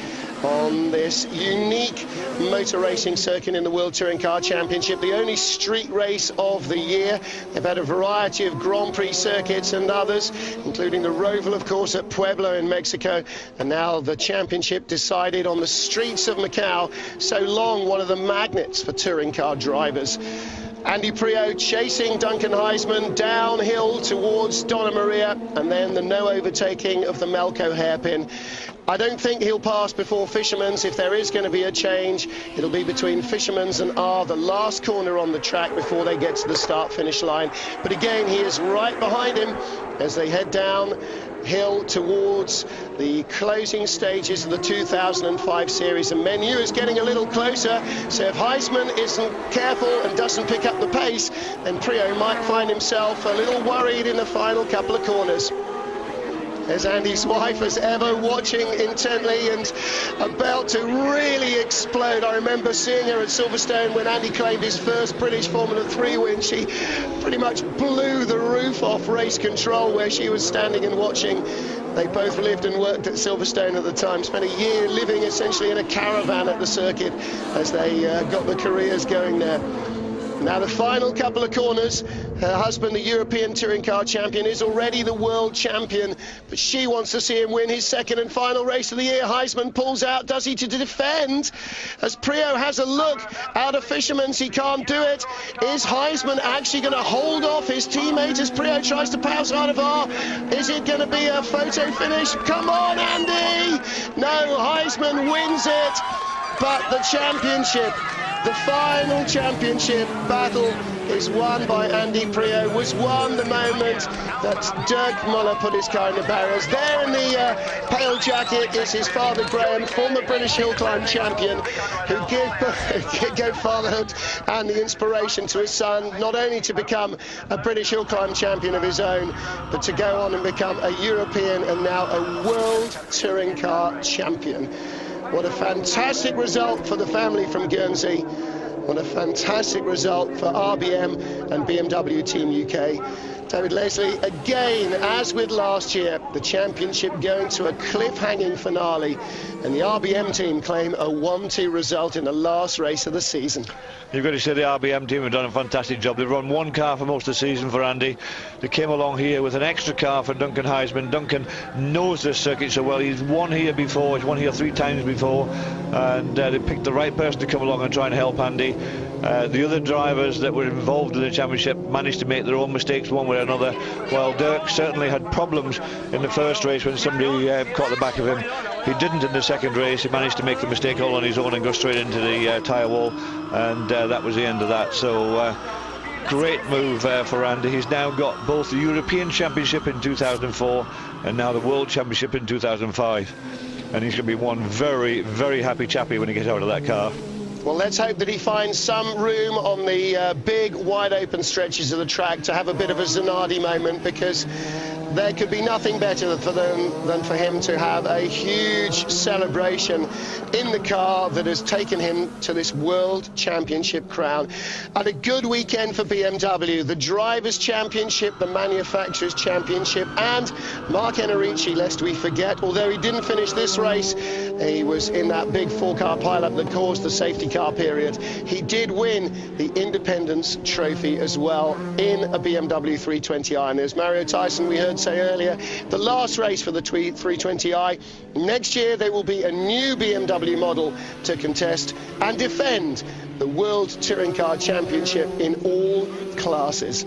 on this unique motor racing circuit in the World Touring Car Championship, the only street race of the year. They've had a variety of Grand Prix circuits and others, including the Roval, of course, at Pueblo in Mexico, and now the championship decided on the streets of Macau, so long one of the magnets for touring car drivers. Andy Priaulx chasing Duncan Heisman downhill towards Donna Maria, and then the no overtaking of the Melco hairpin. I don't think he'll pass before Fisherman's. If there is going to be a change, it'll be between Fisherman's and R, the last corner on the track before they get to the start-finish line. But again, he is right behind him as they head down hill towards the closing stages of the 2005 series, and Menu is getting a little closer. So if Heisman isn't careful and doesn't pick up the pace, then Priaulx might find himself a little worried in the final couple of corners. There's Andy's wife, as ever, watching intently and about to really explode. I remember seeing her at Silverstone when Andy claimed his first British Formula 3 win. She pretty much blew the roof off race control where she was standing and watching. They both lived and worked at Silverstone at the time, spent a year living essentially in a caravan at the circuit as they got the careers going there. Now the final couple of corners, her husband, the European touring car champion, is already the world champion, but she wants to see him win his second and final race of the year. Heisman pulls out, does he, to defend? As Priaulx has a look out of Fisherman's, he can't do it. Is Heisman actually going to hold off his teammate as Priaulx tries to pounce out of R? Is it going to be a photo finish? Come on, Andy! No, Heisman wins it, but the championship, the final championship battle is won by Andy Priaulx, was won the moment that Dirk Muller put his car in the barriers. There in the pale jacket is his father Graham, former British hill climb champion, who gave fatherhood and the inspiration to his son, not only to become a British hill climb champion of his own, but to go on and become a European and now a world touring car champion. What a fantastic result for the family from Guernsey. What a fantastic result for RBM and BMW Team UK. David Leslie, again, as with last year, the championship going to a cliff-hanging finale, and the RBM team claim a 1-2 result in the last race of the season. You've got to say the RBM team have done a fantastic job. They've run one car for most of the season for Andy. They came along here with an extra car for Duncan Heisman. Duncan knows this circuit so well. He's won here before. He's won here 3 times before. And they picked the right person to come along and try and help Andy. The other drivers that were involved in the championship managed to make their own mistakes one way or another, while Dirk certainly had problems in the first race when somebody caught the back of him. He didn't in the second race. He managed to make the mistake all on his own and go straight into the tyre wall, and that was the end of that. So great move for Andy. He's now got both the European Championship in 2004 and now the World Championship in 2005, and he's going to be one very, very happy chappie when he gets out of that car. Well, let's hope that he finds some room on the big, wide-open stretches of the track to have a bit of a Zanardi moment, because there could be nothing better for them than for him to have a huge celebration in the car that has taken him to this World Championship crown. And a good weekend for BMW, the Drivers' Championship, the Manufacturers' Championship, and Mark Enrici, lest we forget, although he didn't finish this race, he was in that big 4-car pileup that caused the safety car period. He did win the Independence Trophy as well in a BMW 320i. And there's Mario Tyson, we heard say earlier, the last race for the 320i. Next year there will be a new BMW model to contest and defend the World Touring Car Championship in all classes.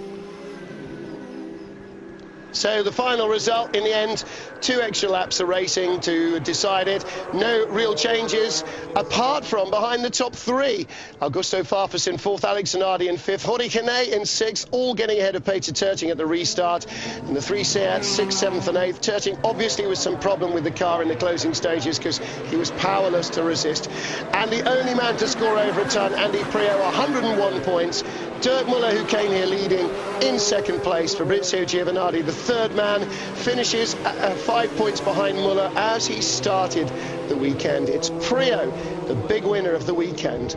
So the final result in the end, 2 extra laps of racing to decide it. No real changes apart from behind the top 3. Augusto Farfus in 4th, Alex Zanardi in 5th, Jorge Canet in 6th, all getting ahead of Peter Terting at the restart. And the 3 Seats, 6th, 7th and 8th. Terting obviously with some problem with the car in the closing stages because he was powerless to resist. And the only man to score over a ton, Andy Priaulx, 101 points. Dirk Muller, who came here leading, in 2nd place. Fabrizio Giovanardi, the 3rd man, finishes 5 points behind Muller as he started the weekend. It's Priaulx, the big winner of the weekend.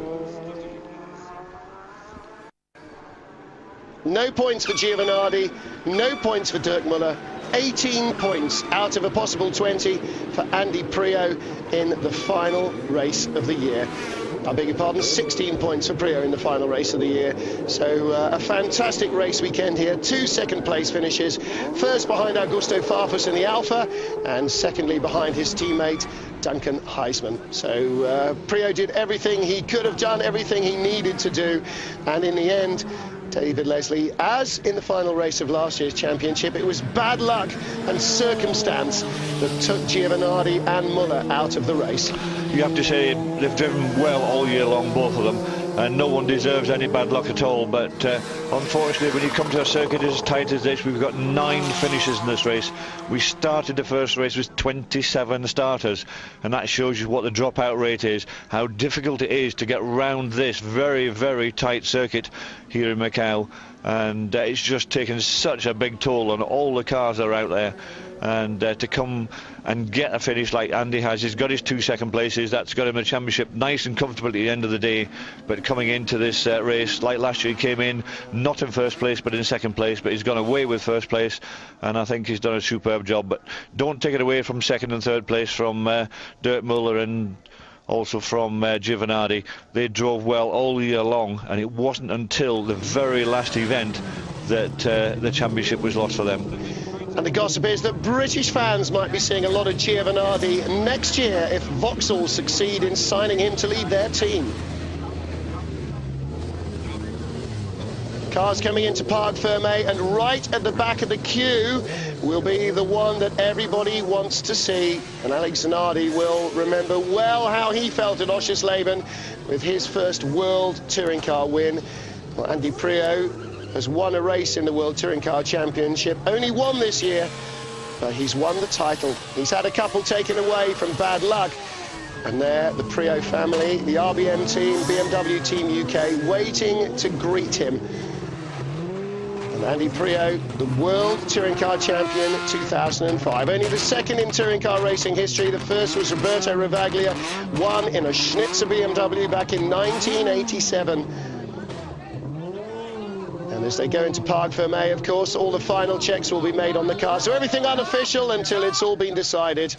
No points for Giovanardi, no points for Dirk Muller. 18 points out of a possible 20 for Andy Priaulx in the final race of the year. I beg your pardon, 16 points for Priaulx in the final race of the year. So a fantastic race weekend here. 2 second-place finishes. First behind Augusto Farfus in the Alfa, and secondly behind his teammate Duncan Heisman. So Priaulx did everything he could have done, everything he needed to do, and in the end, David Leslie, as in the final race of last year's championship, it was bad luck and circumstance that took Giovanardi and Muller out of the race. You have to say they've driven well all year long, both of them, and no one deserves any bad luck at all. But unfortunately, when you come to a circuit as tight as this, we've got 9 finishes in this race. We started the first race with 27 starters, and that shows you what the dropout rate is, how difficult it is to get round this very, very tight circuit here in Macau. And it's just taken such a big toll on all the cars that are out there. And to come and get a finish like Andy has, he's got his 2 second places. That's got him a championship nice and comfortable at the end of the day. But coming into this race, like last year, he came in not in 1st place but in 2nd place, but he's gone away with 1st place, and I think he's done a superb job. But don't take it away from 2nd and 3rd place from Dirk Muller and also from Giovanardi. They drove well all year long, and it wasn't until the very last event that the championship was lost for them. And the gossip is that British fans might be seeing a lot of Giovanardi next year if Vauxhall succeed in signing him to lead their team. Cars coming into Parc Fermé, and right at the back of the queue will be the one that everybody wants to see. And Alex Zanardi will remember well how he felt at Oschersleben with his first World Touring Car win. Well, Andy Priaulx has won a race in the World Touring Car Championship, only one this year, but he's won the title. He's had a couple taken away from bad luck. And there, the Priaulx family, the RBM team, BMW Team UK, waiting to greet him. And Andy Priaulx, the World Touring Car Champion 2005. Only the second in touring car racing history. The first was Roberto Ravaglia, won in a Schnitzer BMW back in 1987. And as they go into Parc Fermé, of course, all the final checks will be made on the car. So everything unofficial until it's all been decided.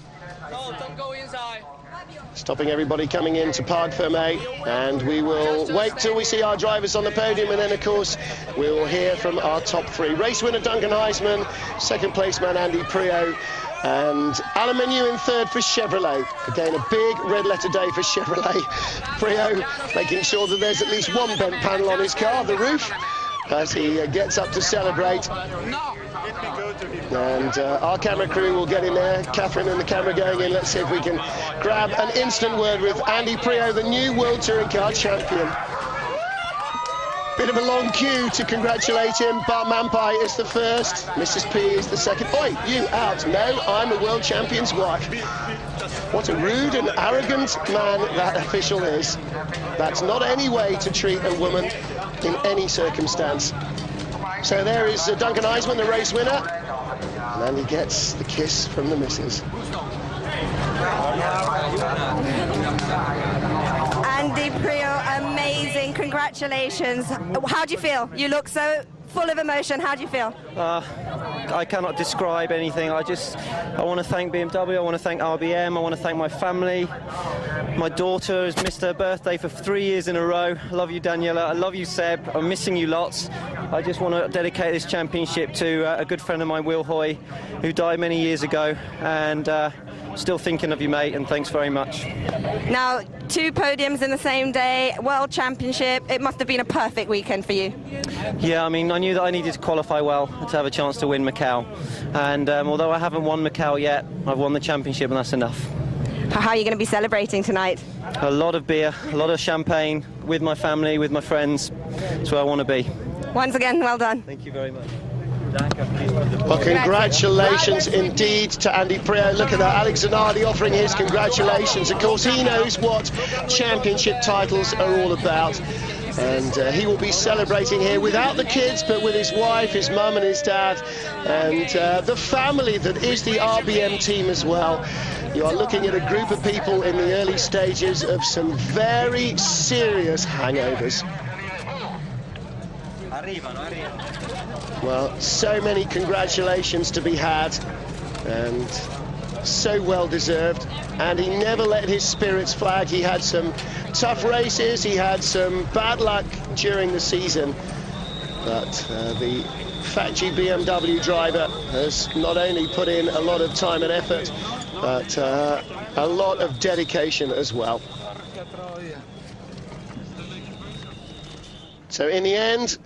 Don't go inside. Stopping everybody coming into Parc Fermé, and we will wait till we see our drivers on the podium, and then of course we will hear from our top three. Race winner Duncan Heisman, second place man Andy Priaulx, and Alain Menu in third for Chevrolet. Again, a big red letter day for Chevrolet. Priaulx making sure that there's at least one bent panel on his car, the roof, as he gets up to celebrate. And our camera crew will get in there. Catherine and the camera going in. Let's see if we can grab an instant word with Andy Priaulx, the new World Touring Car Champion. Bit of a long queue to congratulate him. Bart Mampai is the first. Mrs. P is the second. Oi, you out. No, I'm the world champion's wife. What a rude and arrogant man that official is. That's not any way to treat a woman in any circumstance. So there is Duncan Heisman, the race winner, and then he gets the kiss from the missus. Andy Priaulx, amazing, congratulations. How do you feel? You look so full of emotion. How do you feel? I cannot describe anything. I want to thank BMW, I want to thank RBM, I want to thank my family. My daughter has missed her birthday for 3 years in a row. I love you, Daniela. I love you, Seb. I'm missing you lots. I just want to dedicate this championship to a good friend of mine, Will Hoy, who died many years ago. And still thinking of you, mate, and thanks very much. Now, 2 podiums in the same day, World Championship. It must have been a perfect weekend for you. Yeah, I mean, I knew that I needed to qualify well to have a chance to win Macau. And although I haven't won Macau yet, I've won the championship, and that's enough. How are you going to be celebrating tonight? A lot of beer, a lot of champagne, with my family, with my friends. That's where I want to be. Once again, well done. Thank you very much. Well, congratulations indeed to Andy Priaulx. Look at that, Alex Zanardi offering his congratulations. Of course, he knows what championship titles are all about. And he will be celebrating here without the kids, but with his wife, his mum and his dad, and the family that is the RBM team as well. You are looking at a group of people in the early stages of some very serious hangovers. Well, so many congratulations to be had, and so well deserved. And he never let his spirits flag. He had some tough races, he had some bad luck during the season, but the Fat G BMW driver has not only put in a lot of time and effort, but a lot of dedication as well. So in the end,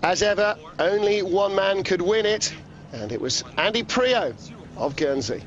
as ever, only one man could win it, and it was Andy Priaulx of Guernsey.